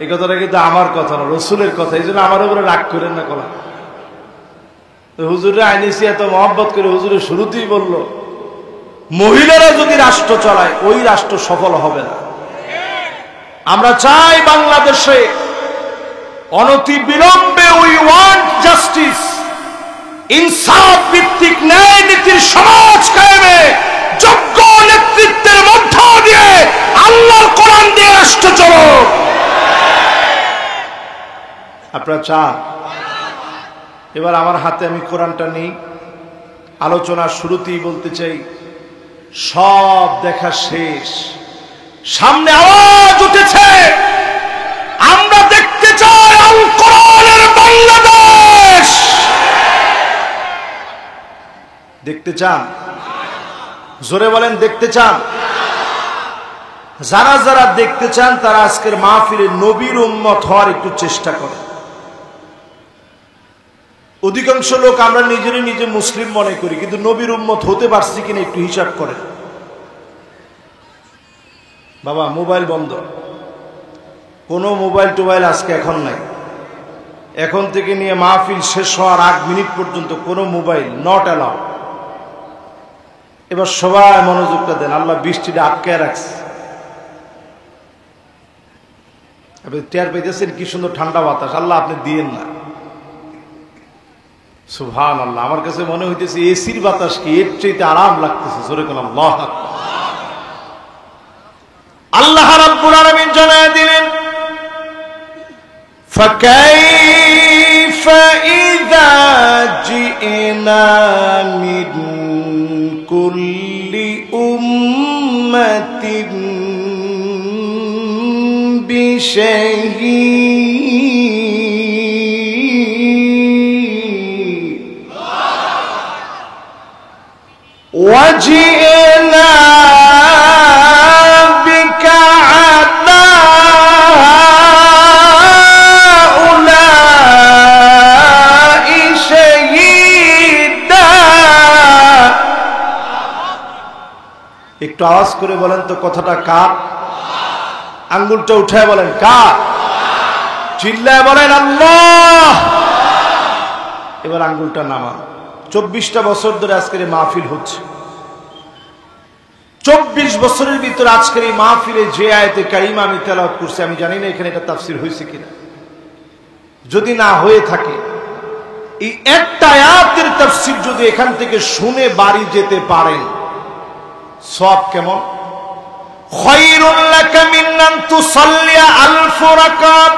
এই কথাটা কিন্তু আমার কথা না, রসুলের কথা। এই জন্য আমার উপরে রাগ করেন না। কলা হুজুরে আইনিসি এত মহব্বত করে হুজুরের শুরুতেই বলল মহিলারা যদি রাষ্ট্র চালায় ওই রাষ্ট্র সফল হবে না। আমরা চাই বাংলাদেশে অনতি বিলম্বে, উই ওয়ান্ট জাস্টিস, ইনসাফ ভিত্তিক ন্যায় নীতির সমাজ কায়েমে যোগ্য নেতৃত্বের মধ্য দিয়ে আল্লাহর কোরআন দিয়ে রাষ্ট্র চলুক। আপনারা চান? এবার আমার হাতে আমি কোরআনটা নেই, আলোচনার শুরুতেই বলতে চাই সব দেখা শেষ, সামনে আওয়াজ উঠেছে, আমরা দেখতে চাই আল কোরআনের বাংলাদেশ। দেখতে চান? জোরে বলেন, দেখতে চান? যারা যারা দেখতে চান তারা আজকের মাহফিলে নবীর উম্মত হওয়ার একটু চেষ্টা করেন। অধিকাংশ লোক আমরা নিজেরই নিজে মুসলিম মনে করি, কিন্তু নবীর উম্মত হতে পারছি কিনা একটু হিসাব করেন। বাবা মোবাইল বন্ধ, কোনো মোবাইল টোবাইল আজকে এখন নাই। এখন থেকে নিয়ে মাহফিল শেষ হওয়ার 8 মিনিট পর্যন্ত কোনো মোবাইল নট অ্যালাউ। এবার সবাই মনোযোগটা দেন, আল্লাহ বৃষ্টিটা আটকায় রাখছে। আপনি টের পাইতেছেন কি সুন্দর ঠান্ডা বাতাস, আল্লাহ আপনি দিয়েন না। সুবহানাল্লাহ, আমার কাছে মনে হইতেছে এসির বাতাস কি এর চাইতে আরাম লাগতেছে। জোরে কোন আল্লাহ আকবার। আল্লাহ রাব্বুল আলামিন জানায় দিলেন, ফাকাইফা ইযা জিনা মিন কুল্লি উম্মাতিন বিশাহীদ ওয়াজিনা বিকা আলা উলাই শাহীদা। একটু আওয়াজ করে বলেন তো কথাটা কার? আঙ্গুলটা উঠায় বলেন কার? চিল্লায় বলেন আল্লাহ। এবার আঙ্গুলটা নামান। 24টা বছর ধরে আজকের এই মাহফিল হচ্ছে। 24 বছরের ভিতরে আজকের এই মাহফিলে যে আয়াতে কারিমা আমি তেলাওয়াত করছি, আমি জানি না এখানে এটা তাফসীর হয়েছে কিনা। যদি না হয়ে থাকে, এই একটা আয়াতের তাফসীর যদি এখান থেকে শুনে বাড়ি যেতে পারেন, সওয়াব কেমন? খায়রুল লাকা মিন আন তুসাল্লিয়া আলফ রাকাত।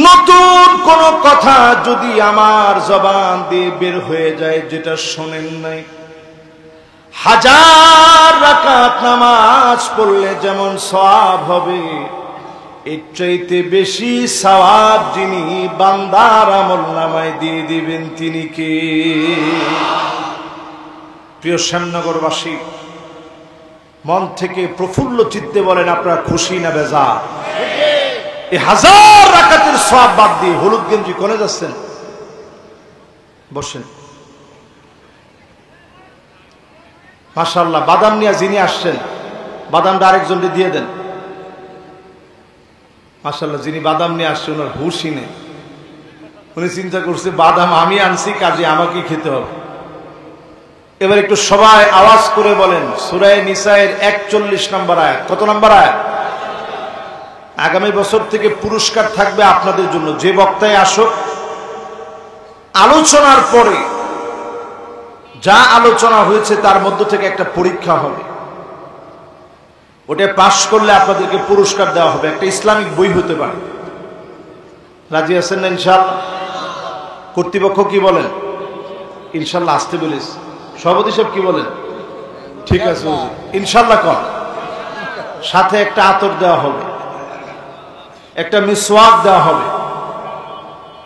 নতুন কোন কথা যদি আমার জবান দিয়ে বের হয়ে যায় যেটা শোনেন নাই, 1000 রাকাত নামাজ পড়লে যেমন সওয়াব হবে, এর চাইতে বেশি সওয়াব যিনি বান্দার আমলনামায় দিয়ে দিবেন তিনি কে? প্রিয় শ্যামনগরবাসী, মন থেকে প্রফুল্ল চিত্তে বলেন আপনারা খুশি না বেজার? এই 1000 রাকাতের সওয়াব বাদ দিয়ে হলুদ গেঞ্জি কোনে যাচ্ছেন? বসেন। মাশাআল্লাহ, বাদাম নিয়ে যিনি আসছেন বাদামটা আরেকজনকে দিয়ে দেন। মাশাআল্লাহ, যিনি বাদাম নিয়ে আসছেন ওনার হুশই নেই। উনি চিন্তা করছে বাদাম আমি আনছি, কাজে আমাকে খেতে হবে। এবার একটু সবাই আওয়াজ করে বলেন সূরা নিসায়ের 41 নম্বর আয়াত। কত নম্বর আয়াত? আগামী বছর থেকে পুরস্কার থাকবে আপনাদের জন্য। যে বক্তায় আসুক, আলোচনার পরে যা আলোচনা হয়েছে তার মধ্য থেকে একটা পরীক্ষা হবে, ওটা পাশ করলে আপনাদেরকে পুরস্কার দেওয়া হবে। একটা ইসলামিক বই হতে পারে। রাজি আছেন না ইনশাআল্লাহ? কর্তৃপক্ষ কি বলেন? ইনশাআল্লাহ আসতে বলিস। সভাপতি সাহেব কি বলেন? ঠিক আছে ইনশাআল্লাহ কর। সাথে একটা আতর দেওয়া হবে, একটা মিসওয়াক দেওয়া হবে।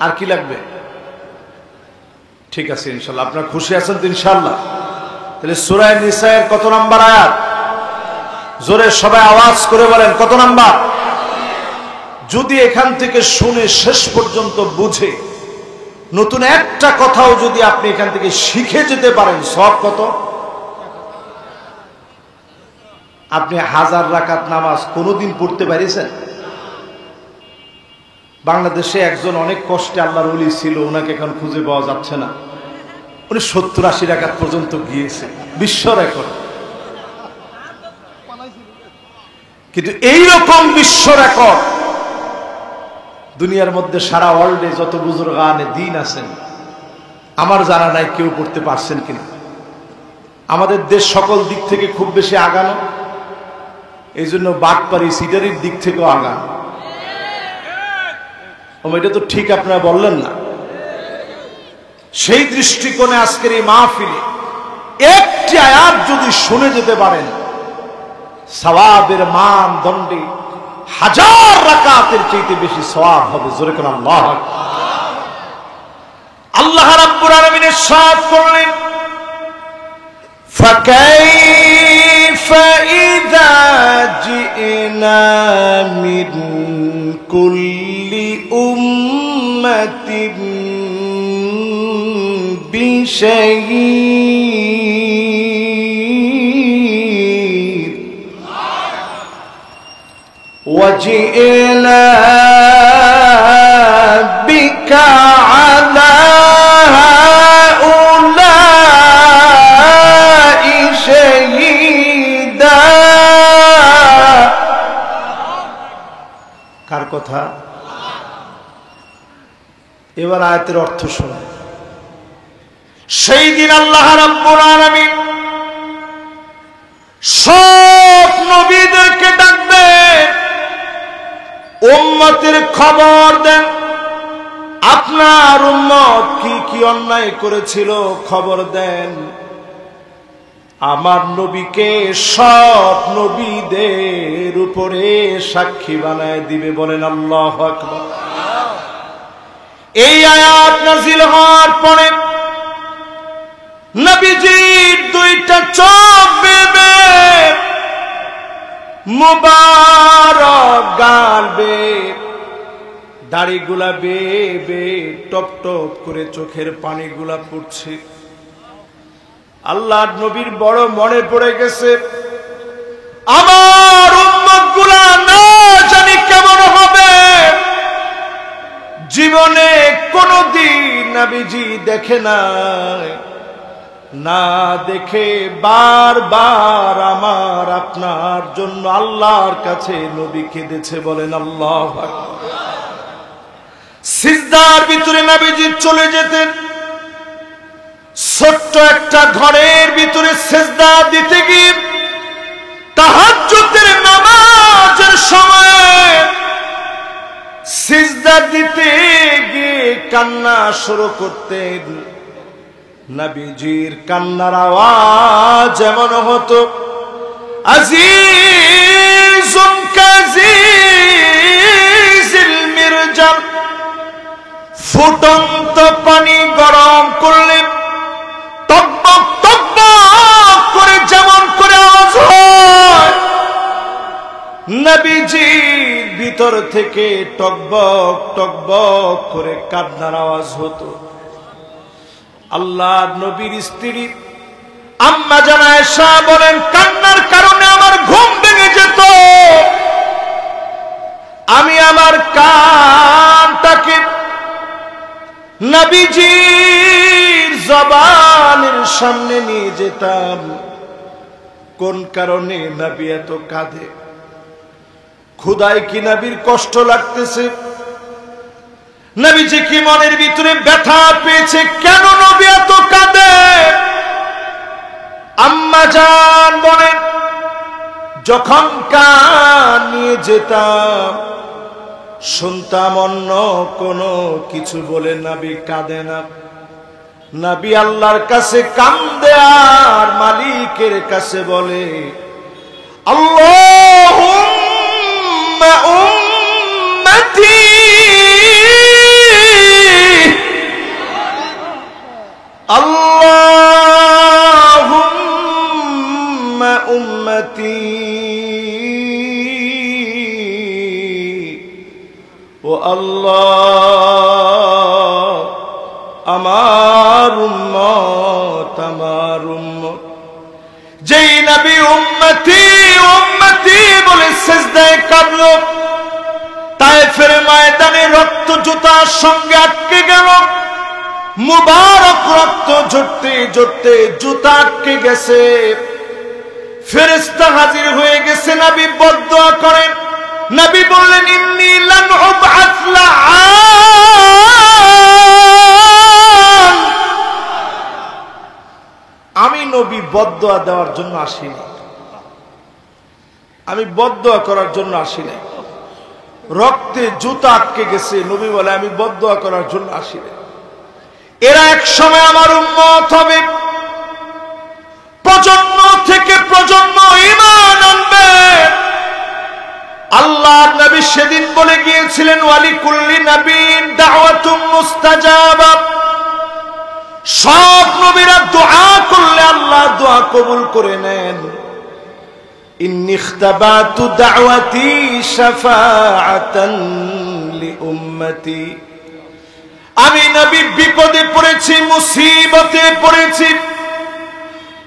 আর কি লাগবে? ঠিক আছে ইনশাআল্লাহ। আপনারা খুশি আছেন তো ইনশাআল্লাহ? তাহলে সূরা নিসায়ের কত নাম্বার আয়াত? জোরে সবাই আওয়াজ করে বলেন কত নাম্বার? যদি এখান থেকে শুনে শেষ পর্যন্ত বুঝে নতুন একটা কথাও যদি আপনি এখান থেকে শিখে যেতে পারেন, সব কত? আপনি 1000 রাকাত নামাজ কোনোদিন পড়তে পারিছেন? বাংলাদেশে একজন অনেক কষ্টে আল্লাহর ওলি ছিল, ওনাকে এখন খুঁজে পাওয়া যাচ্ছে না। উনি 70-80 রাকাত পর্যন্ত গিয়েছে, বিশ্ব রেকর্ড। কিন্তু এইরকম বিশ্ব রেকর্ড দুনিয়ার মধ্যে সারা ওয়ার্ল্ডে যত বুজুর্গানে দ্বীন আছেন আমার জানা নাই কেউ করতে পারছেন কিনা। আমাদের দেশ সকল দিক থেকে খুব বেশি আগানো, এই জন্য বাটপারি সিটারির দিক থেকেও আগানো। এটা তো ঠিক আপনারা বললেন না। সেই দৃষ্টিকোণে আজকের এই মাহফিলে একটি আয়াত যদি শুনে যেতে পারেন, সওয়াবের মানদণ্ডে 1000 রাকাতের চাইতে বেশি সওয়াব হবে। জোরে কোন আল্লাহ। আল্লাহ রাব্বুল আলামিন ইরশাদ করলেন, وجئنا من كل أمة بشهيد وجئنا بك على هؤلاء شهيدا কার কথা? এবার আয়াতের অর্থ শুনুন। সেই দিন আল্লাহ রাব্বুল আলামিন সব নবীদেরকে ডাকবেন, উম্মতের খবর দেন, আপনার উম্মত কি কি অন্যায় করেছিল খবর দেন। আমার নবীকে সব নবীদের উপরে সাক্ষী বানায় দিবে, বলেন আল্লাহু আকবার। এই আয়াত নাযিল হওয়ার পরে নবীজির দুইটা চোখ বেবে, মুবারক গাল বে, দাড়িগুলা বেবে টপ টপ করে চোখের পানিগুলা পড়ছে। আল্লাহর নবীর বড় মনে পড়ে গেছে, আমার উম্মতগুলা না জানি কেমন হবে। জীবনে কোনদিন নবীজি দেখে নাই, না দেখে বারবার আমার আপনার জন্য আল্লাহর কাছে নবী কেঁদেছে, বলেন আল্লাহু আকবার। সিজদার ভিতরে নবীজি চলে যেতেন, ছোট্ট একটা ঘরের ভিতরে সিজদা দিতে গিয়ে তাহাজ্জুদের নামাজের সময় সিজদা দিতে গিয়ে কান্না শুরু করতেন। নবীজির কান্নার আওয়াজ এমন হতো, আজিজুন কাজিজিল মিরজাম, ফুটন্ত পানি গরম করলে টকবক টকবক করে যেমন করে আওয়াজ হয়, নবীজির ভিতর থেকে টকবক টকবক করে কান্নার আওয়াজ হতো। আল্লাহর নবীর স্ত্রী আম্মা জানা আয়েশা বলেন, কান্নার কারণে আমার ঘুম ভেঙে যেত। আমি আমার কানটাকে নবীজির জবানের সামনে নিয়ে যেতাম। কোন কারণে নবী এত কাঁদে? ক্ষুধায় কি নবীর কষ্ট লাগতেছে? নবীজি কি মনের ভিতরে ব্যথা পেয়েছে? কেন নবী এত কাঁদে? আম্মা জান বলেন, যখন কান নিয়ে যেতাম শুনতাম অন্য কোনো কিছু বলে নবী কাঁদে না। নবী আল্লাহর কাছে কাঁদে আর মালিকের কাছে বলে, আল্লাহুম্মা উম্মতি, আল্লাহুম্মা উম্মতি, ও আল্লাহ আমার উম্মত, আমার উম্মত। যেই নবী উম্মতি উম্মতি বলে সিজদায় কাঁদলো, তায়েফের ময়দানে রক্ত জুতার সঙ্গে আটকে গেল। মুবারক রক্ত ঝরতে ঝরতে জুতা আটকে গেছে। ফেরেশতা হাজির হয়ে গেছে, নবী বদদুয়া করেন। নবী বললেন, ইন্নী লান উবআস লাআন, আমি নবী বদদুয়া দেওয়ার জন্য আসিনি, আমি বদদুয়া করার জন্য আসিনি। রক্তে জুতা আটকে গেছে, নবী বলে আমি বদদুয়া করার জন্য আসিনি। এরা এক সময় আমার উম্মত হবে, প্রজন্ম থেকে প্রজন্ম ঈমান আনবে। আল্লাহর নবী সেদিন বলে গিয়েছিলেন, ওয়ালি কুল্লি নবীন দাওয়াতুম মুস্তাজাবা, সব নবীরা দোয়া করলে আল্লাহ দোয়া কবুল করে নেন। ইন্নী ইখতাবাতু দাওয়াতি শাফাআতান লিউম্মতি, আমি নবী বিপদে পড়েছি, মুসিবতে পড়েছি,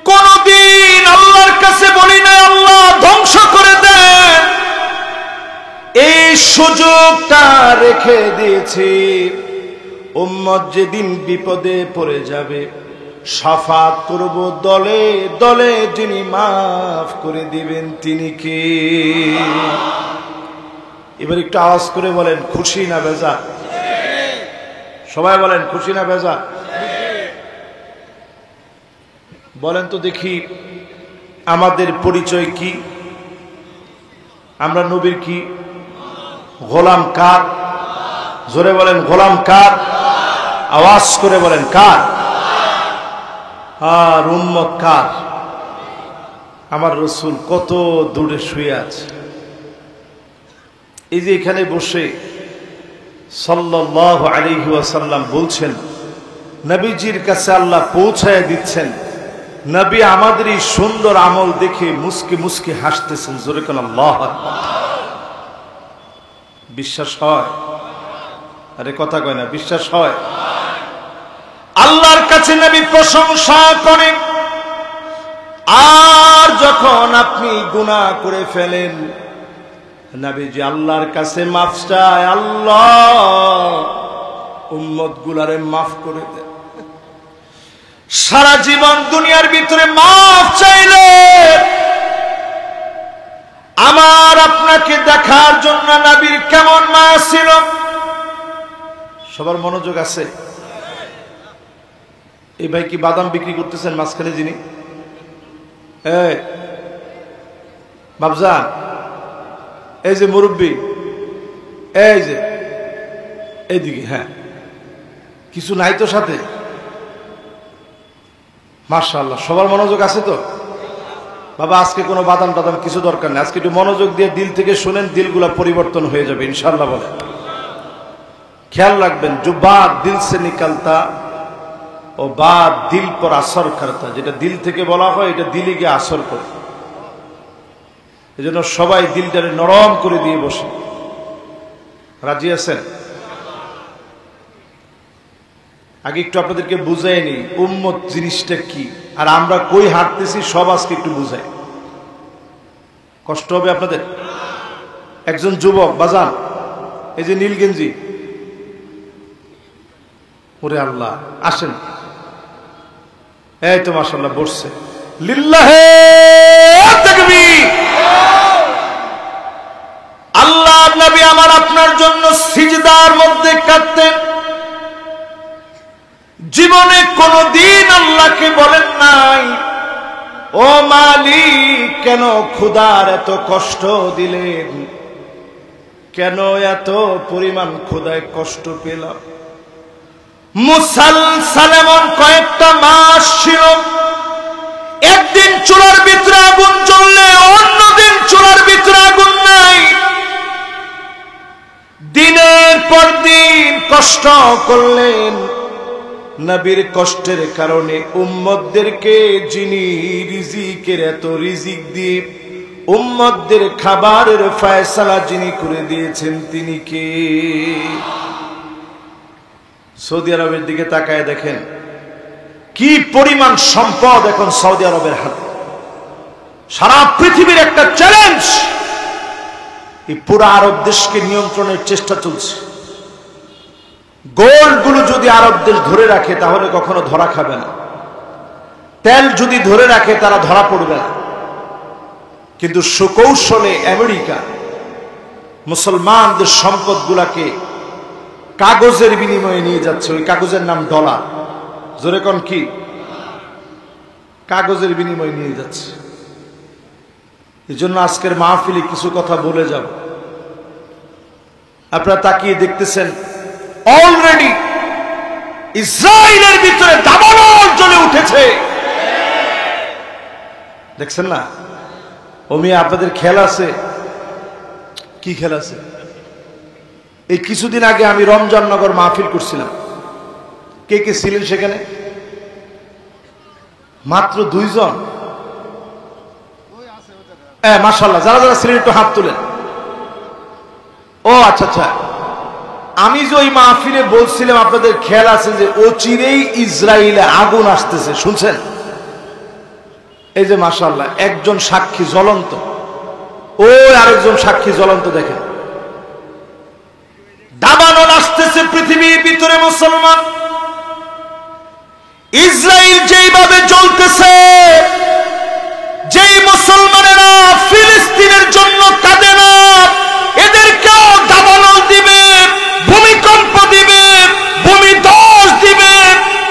কোনদিন আল্লাহর কাছে বলি না আল্লাহ ধ্বংস করে দেন। এই সুযোগটা রেখে দিয়েছি, উম্মত যেদিন বিপদে পড়ে যাবে শাফাত করব দলে দলে, যিনি মাফ করে দিবেন তিনি কে? এবার একটু আওয়াজ করে বলেন খুশি না বেজা? সবাই বলেন খুশি না বেজা? বলেন তো দেখি আমাদের পরিচয় কি? আমরা নবীর কি গোলাম? কার? জোরে বলেন গোলাম কার? আওয়াজ করে বলেন কার? আর উম্মত কার? আমার রাসূল কত দূরে শুয়ে আছে। এই যে এখানে বসে সাল্লাল্লাহু আলাইহি ওয়াসাল্লাম বলছেন, নবীজির কাছে আল্লাহ পৌঁছায় দিচ্ছেন, নবী আমাদের এই সুন্দর আমল দেখে মুস্কি মুস্কি হাসতেছেন। জোরে কোন আল্লাহু আকবার। বিশ্বাস হয়? আরে কথা কয় না, বিশ্বাস হয়? আল্লাহর কাছে নবী প্রশংসা করেন, আর যখন আপনি গুনাহ করে ফেলেন নবীজি আল্লাহর কাছে মাফ চায়, আল্লাহ উম্মত গুলারে মাফ করে দেন। সারা জীবন দুনিয়ার ভিতরে মাফ চাইলে আমার আপনাকে দেখার জন্য নবীর কেমন মায়া ছিল। সবার মনোযোগ আছে? এই ভাই কি বাদাম বিক্রি করতেছেন মাঝখানে যিনি? এই বাবজান, এই যে মুরব্বী, এই যে এইদিকে, হ্যাঁ কিছু নাই তো সাথে? মাশাআল্লাহ, সবার মনোযোগ আছে তো? বাবা আজকে কোনো বাদাম টাদাম কিছু দরকার নেই, আজকে একটু মনোযোগ দিয়ে দিল থেকে শুনেন, দিলগুলা পরিবর্তন হয়ে যাবে ইনশাআল্লাহ। বলে খেয়াল রাখবেন, जो बात दिल से निकलता ও बात दिल पर असर करता, যেটা দিল থেকে বলা হয় এটা দিলে গিয়ে আসর করে। এজন্য সবাই দিলটারে নরম করে দিয়ে বসে। রাজি আছেন? আগে একটু আপনাদেরকে বুঝাই নি উম্মত জিনিসটা কি, আর আমরা কই হাঁটতেছি সব আজকে একটু বুঝাই। কষ্ট হবে আপনাদের? একজন যুবক বাজান, এই যে নীল গেঞ্জি, ওরে আল্লাহ, আসেন, এই তো মাশাআল্লাহ বসছে, লিল্লাহে তাকবীর। আল্লাহ নবী আমার আপনার জন্য সিজদার মধ্যে কাঁদতেন। জীবনে কোনদিন আল্লাহকে বলেন নাই ও মালিক কেন ক্ষুধার এত কষ্ট দিলেন, কেন এত পরিমাণ ক্ষুধায় কষ্ট পেলাম। মুসালসাল এমন কয়েকটা মাস ছিল, একদিন চুলার ভিতরে আগুন জ্বললে অন্যদিন চুলার ভিতরে আগুন নাই। দিনের পর দিন কষ্ট করলেন। নবীর কষ্টের কারণে উম্মতদেরকে যিনি রিজিকের এত রিজিক দিয়ে উম্মতদের খাবারের ফয়সালা যিনি করে দিয়েছেন তিনি কে? সৌদি আরবের দিকে তাকায় দেখেন কি পরিমাণ সম্পদ এখন সৌদি আরবের হাতে। সারা পৃথিবীর একটা চ্যালেঞ্জ, এই পুরো আরব দেশকে নিয়ন্ত্রণের চেষ্টা চলছে। গোল্ড গুলো যদি আরব দেশ ধরে রাখে তাহলে কখনো ধরা খাবে না, তেল যদি ধরে রাখে তারা ধরা পড়বে না। কিন্তু সুকৌশলে আমেরিকা মুসলমানদের সম্পদ গুলাকে কাগজের বিনিময়ে নিয়ে যাচ্ছে। ওই কাগজের নাম ডলার। জোরে কোন কি? কাগজের বিনিময়ে নিয়ে যাচ্ছে। এই জন্য আজকের মাহফিলে কিছু কথা বলে যাব। আপনারা তাকিয়ে দেখতেছেন অলরেডি ইসরায়েলের ভিতরে দাবানল জ্বলে উঠেছে। দেখছেন না? ওমি আপনাদের খেল আছে? কি খেল আছে? এই কিছুদিন আগে আমি রমজাননগর মাহফিল করছিলাম। কে কে ছিলেন সেখানে? মাত্র 2 জন। মাশাআল্লাহ, যারা যারা ছিলেন একটু হাত তুলেন। ও আচ্ছা আচ্ছা, আমি যে ওই মাহফিলে বলছিলাম আপনাদের খেয়াল আছে যে অচিরেই ইসরায়েলে আগুন আসতেছে, শুনছেন? এই যে মাশাআল্লাহ একজন সাক্ষী জ্বলন্ত, ওই আরেকজন সাক্ষী জ্বলন্ত, দেখেন দাবানল আসতেছে পৃথিবীর ভিতরে। মুসলমান ইসরায়েল যেইভাবে জ্বলতেছে, যেই মুসলমানেরা ফিলিস্তিনের জন্য কাঁদে না, এদেরকেও দাবানল দিবে, ভূমিকম্প দিবে, ভূমিধস দিবে,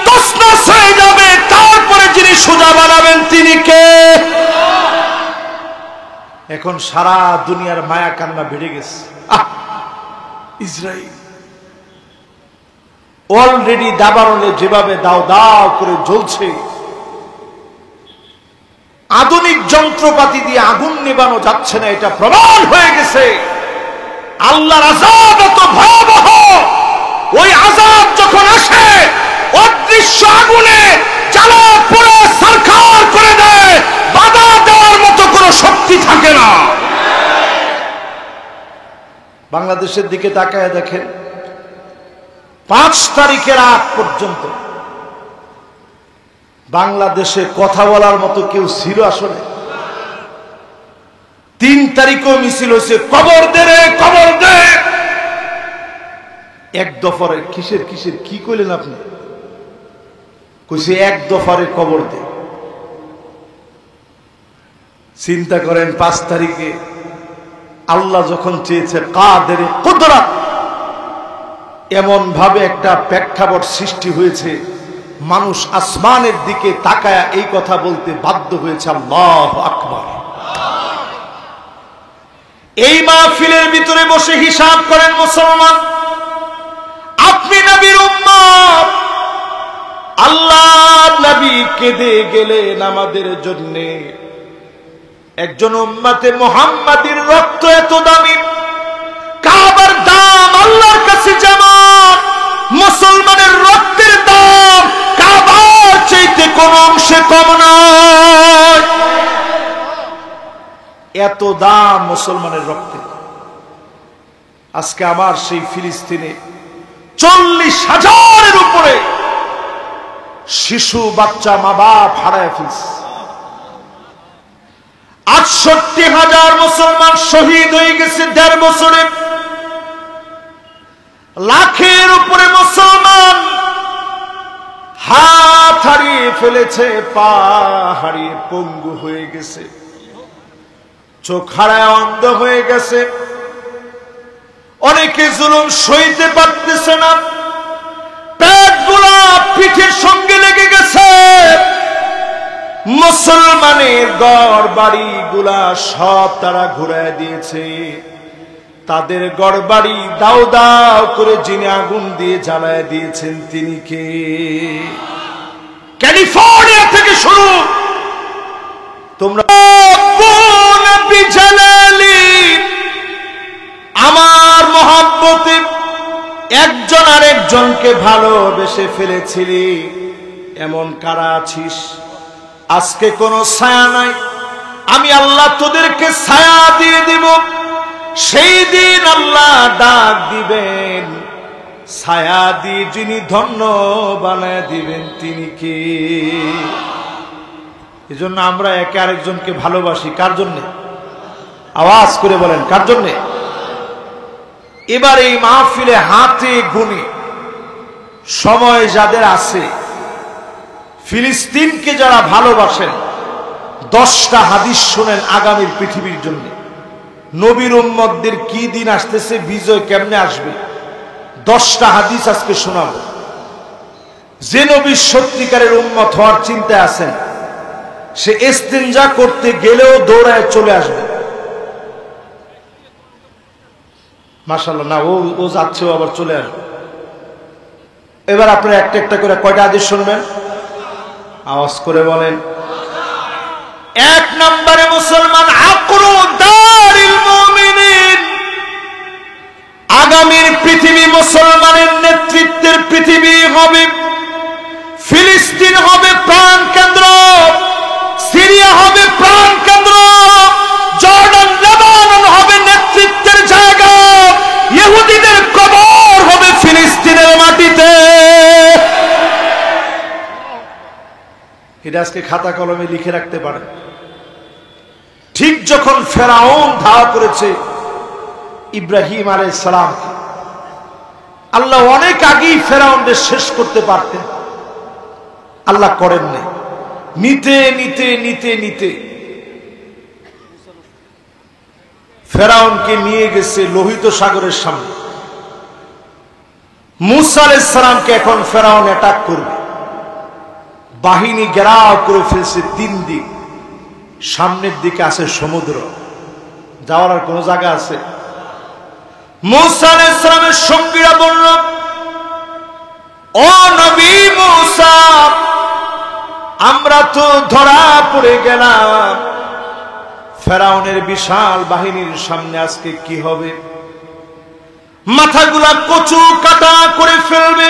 তছনছ হয়ে যাবে। তারপরে যিনি সোজা বানাবেন তিনি কে? এখন সারা দুনিয়ার মায়া কান্না বেড়ে গেছে। ইসরায়েল অলরেডি দাবানলে যেভাবে দাও দাও করে জ্বলছে, আধুনিক যন্ত্রপাতি দিয়ে আগুন নেবানো যাচ্ছে না, এটা প্রমাণ হয়ে গেছে। আল্লাহর আযাব এত ভয়াবহ, ওই আযাব যখন আসে অদৃশ্য আগুনে জ্বালা পুড়ে সরকার করে দেয়, বাধা দেওয়ার মতো কোনো শক্তি থাকে না। বাংলাদেশের দিকে তাকায় দেখেন, 5 তারিখের আগ পর্যন্ত বাংলাদেশে কথা বলার মতো কেউ ছিল আসলে? 3 তারিখও মিছিল হয়েছে, কবর দে রে কবর দে। এক দফারে কিসের কিসের কি কইলেন আপনি? কইছে এক দফারে কবর দে। চিন্তা করেন 5 তারিখে আল্লাহ যখন চেয়েছে কাদের কুদরত, এমন ভাবে একটা প্রেক্ষাপট সৃষ্টি হয়েছে, মানুষ আসমানের দিকে তাকায়া এই কথা বলতে বাধ্য হয়েছে, আল্লাহু আকবার। এই মাহফিলের ভিতরে বসে হিসাব করেন মুসলমান, আপনি নবীর উম্মত, আল্লাহর নবী কেঁদে গেলেন আমাদের জন্য। একজন উম্মতে মুহাম্মাদির রক্ত এত দামি, কাবার দাম আল্লাহর কাছে যেমন, মুসলমানের রক্তের দাম কাবার চাইতে কোন অংশে কম নয়। এত দাম মুসলমানের রক্তের। আজকে আমার সেই ফিলিস্তিনে 40,000-এর উপরে শিশু বাচ্চা মা বাপ হারায় ফেলছে। 68,000 মুসলমান শহীদ হয়ে গেছে 1.5 বছরে। লাখের উপরে মুসলমান হাত হারিয়ে ফেলেছে, পা হারিয়ে পঙ্গু হয়ে গেছে, চোখ হারায় অন্ধ হয়ে গেছে। অনেকে জুলুম সইতে পারতেছে না, পেট গুলা পিঠের সঙ্গে লেগে গেছে। মুসলমানের ঘর বাড়ি গুলা সব তারা ঘুরায় দিয়েছে। তাদের ঘর বাড়ি দাও দাও করে যিনি আগুন দিয়ে জ্বালায় দিয়েছেন তিনি কে? ক্যালিফোর্নিয়া থেকে শুরু, তোমরা আমার মহব্বতে একজন আরেকজনকে ভালোবেসে ফেলেছিলি, এমন কারা আছিস? আজকে কোনো ছায়া নাই, আমি আল্লাহ তোদেরকে ছায়া দিয়ে দিব। সেই দিন আল্লাহ ডাক দিবেন, ছায়া দিয়ে যিনি ধন্য বানায় দিবেন তিনি কে? এজন্য আমরা একে আরেকজনকে ভালোবাসি। কার জন্যে? আওয়াজ করে বলেন, কার জন্যে? এবার এই মাহফিলে হাতে গুনে সময় যাদের আছে, ফিলিস্তিনকে যারা ভালোবাসেন, 10টা হাদিস শোনেন আগামীর পৃথিবীর জন্য। নবীর উম্মতদের কি দিন আসতেছে, বিজয় কেমনে আসবে, 10টা হাদিস আজকে শোনাব। যে নবীর সত্যিকারের উম্মত হওয়ার চিন্তায় আছেন, সে ইস্তেনজা করতে গেলেও দৌড়ায় চলে আসবে। মাশাআল্লাহ, না ও যাচ্ছে, ও আবার চলে আসবে। এবার আপনারা একটা একটা করে কয়টা হাদিস শুনবেন? আওয়াজ করে বলেন। 1 নম্বরে মুসলমান, আকরু দারিল মুমিনিন, আগামীর পৃথিবী মুসলমানের নেতৃত্বের পৃথিবী হবে। ফিলিস্তিন হবে প্রাণ কেন্দ্র, সিরিয়া হবে প্রাণ কেন্দ্র, এটা আজকে খাতা কলমে লিখে রাখতে পারেন। ঠিক যখন ফেরাউন ধাওয়া করেছে ইব্রাহিম আলাইহিস সালামকে, আল্লাহ অনেক আগেই ফেরাউনকে শেষ করতে পারতেন, আল্লাহ করেন নাই। নিতে নিতে নিতে নিতে ফেরাউনকে নিয়ে গেছে লোহিত সাগরের সামনে। মুসা আলাইহিস সালামকে এখন ফেরাউন অ্যাটাক করবে, বাহিনী ঘেরাও করে ফেলছে 3 দিক। সামনের দিকে আছে সমুদ্র, যাওয়ার আর কোন জায়গা আছে? মুসা আলাইহিস সালামের সঙ্গীরা বলল, ও নবী মুসা, আমরা তো ধরা পড়ে গেলাম, ফেরাউনের বিশাল বাহিনীর সামনে আজকে কি হবে? মাথাগুলা কচু কাটা করে ফেলবে,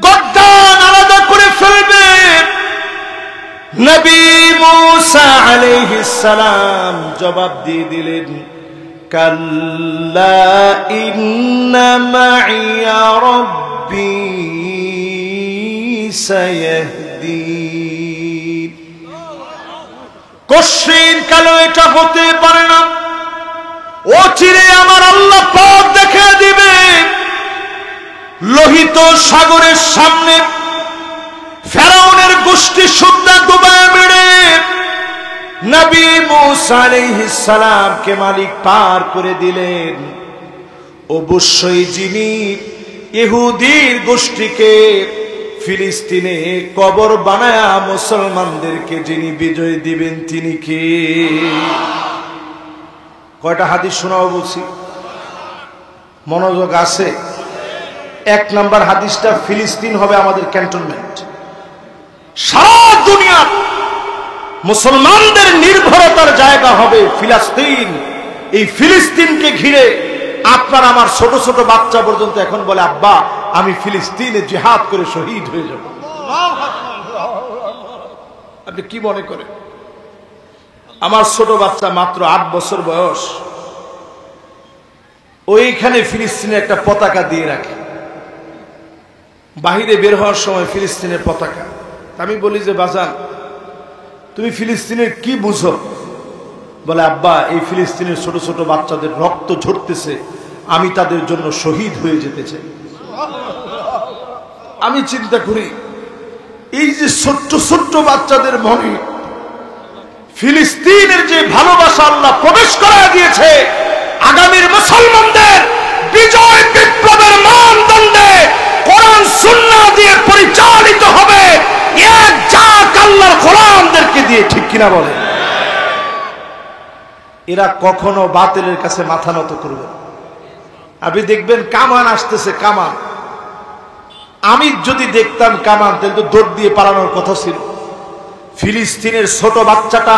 গর্দান আলাদা করে ফেলবে। নবী মুসা আলাইহিস সালাম জবাব দিয়ে দিলেন, কাল্লা ইন্না মাইয়া রাব্বী সায়াহদিন। কঠিন কালো এটা হতে পারে না, অচিরে আমার আল্লাহ পথ দেখে দিবে। লোহিত সাগরের সামনে ফেরাউনের গোষ্ঠী সুদ্ধা ডুবায় মেরে নবী মুসা আলাইহিস সালামকে মালিক পার করে দিলেন। অবশ্যই যিনি ইহুদির গোষ্ঠীকে ফিলিস্তিনে কবর বানায়া মুসলমানদেরকে যিনি বিজয় দিবেন তিনি কে? কয়টা হাদিস শোনাবো বলছি, মনোযোগ আছে? 1 নাম্বার হাদিসটা, ফিলিস্তিন হবে আমাদের ক্যান্টনমেন্ট। সারা দুনিয়া মুসলমানদের নির্ভরতার জায়গা হবে ফিলিস্তিন। এই ফিলিস্তিনকে ঘিরে আপনার আমার ছোট ছোট বাচ্চা পর্যন্ত এখন বলে, আব্বা আমি ফিলিস্তিনে জিহাদ করে শহীদ হয়ে যাব। আপনি কি মনে করেন? আমার ছোট বাচ্চা মাত্র 8 বছর বয়স, ওইখানে ফিলিস্তিনের একটা পতাকা দিয়ে রাখে, বাহিরে বের হওয়ার সময় ফিলিস্তিনের পতাকা। আমি বলি যে বাজান তুমি ফিলিস্তিনের কি বুঝো? বলে, আব্বা এই ফিলিস্তিনের ছোট ছোট বাচ্চাদের রক্ত ঝরতেছে, আমি তাদের জন্য শহীদ হয়ে যেতে চাই। আমি চিন্তা করি, এই যে ছোট্ট ছোট্ট বাচ্চাদের মনে ফিলিস্তিনের যে ভালোবাসা আল্লাহ প্রবেশ করায় দিয়েছে, আগামীর মুসলমানদের বিজয় বিপ্লবের মানদণ্ডে কোরআন সুন্নাহ দিয়ে পরিচালিত হবে, এক জাক আল্লাহর গোলামদেরকে দিয়ে। ঠিক কিনা বলে? এরা কখনো বাতিলের কাছে মাথা নত করবে না। আপনি দেখবেন কামান আসতেছে, কামান। আমি যদি দেখতাম কামান, তাহলে তো দৌড় দিয়ে পালানোর কথা ছিল। ফিলিস্তিনের ছোট বাচ্চাটা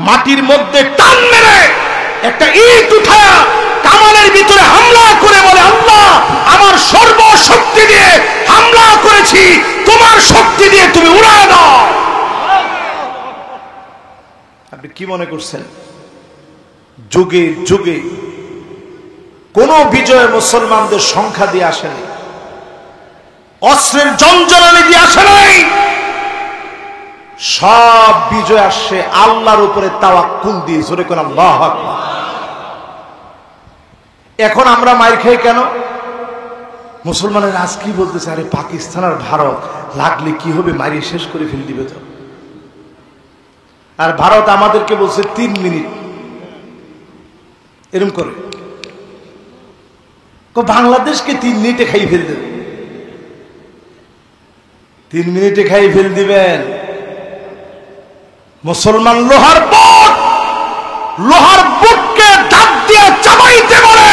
মাটির মধ্যে টান মেরে একটা ইট উঠায়া কামানের ভিতরে হামলা করে বলে, আল্লাহ আমার সর্বশক্তি দিয়ে হামলা করেছি, তোমার শক্তি দিয়ে তুমি উড়ায় দাও। আপনি কি মনে করছেন? যুগে যুগে কোন বিজয় মুসলমানদের সংখ্যা দিয়ে আসেনি, অস্ত্রের জঞ্জনানি দিয়ে আসে নাই। সব বিজয় আসছে আল্লাহর উপরে তাওয়াক্কুল দিয়ে। জোরে কোন আল্লাহু আকবার। এখন আমরা মাইর খাই কেন? মুসলমানের আজ কি বলতেছে, আরে পাকিস্তান আর ভারত লাগলে কি হবে, মারিয়ে শেষ করে ফেল দিবে তো। আর ভারত আমাদেরকে বলছে 3 মিনিট এরকম করে, বাংলাদেশকে 3 মিনিটে খাই ফেল দেবে। 3 মিনিটে খাই ফেল দিবেন? মুসলমান লোহার বুটকে দাঁত দিয়ে চাবাইতে বলে,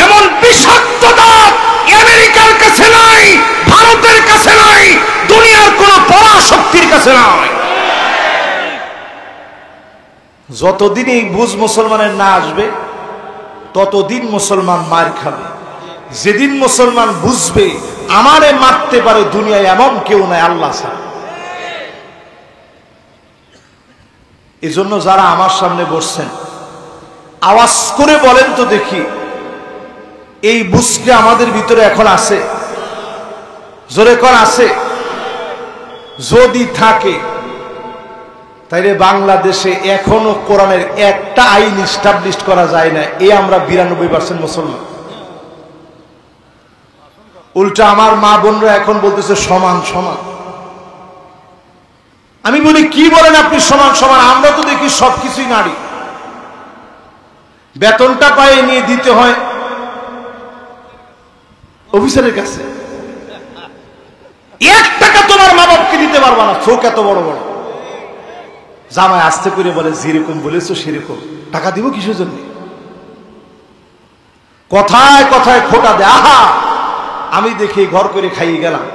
এমন বিষাক্ত দাঁত আমেরিকার কাছে নাই, ভারতের কাছে নাই, দুনিয়ার কোন পরাশক্তির কাছে নাই। যতদিন এই বুঝ মুসলমানের না আসবে, ততদিন মুসলমান মার খাবে। যেদিন মুসলমান বুঝবে আমারে মারতে পারে দুনিয়ায় এমন কেউ নাই আল্লাহ ছাড়া। এজন্য যারা আমার সামনে বসছেন, আওয়াজ করে বলেন তো দেখি, এই বুঝকে আমাদের ভিতরে এখন আছে? জোরে কর আছে? যদি থাকে তাইলে বাংলাদেশে এখনো কোরআনের একটা আইন এস্টাবলিশ করা যায় না। আমরা 92% মুসলমান। উল্টা আমার মা বোনরা এখন বলতেছে সমান সমান। আমি বলি কি বলেন আপনি সমান সমান? আমরা তো দেখি সবকিছুই নারী। বেতনটা পায়ে নিয়ে দিতে হয় অফিসারের কাছে। 1 টাকা তোমার মা বাপকে দিতে পারবা না, চোখ এত বড় বড়। জামাই আসতে করে বলে যেরকম বলেছো সেরকম। টাকা দিব কিসের জন্য? কথায় কথায় খোটা দেয়। আহা, আমি দেখি ঘর করে খাইয়ে গেলাম,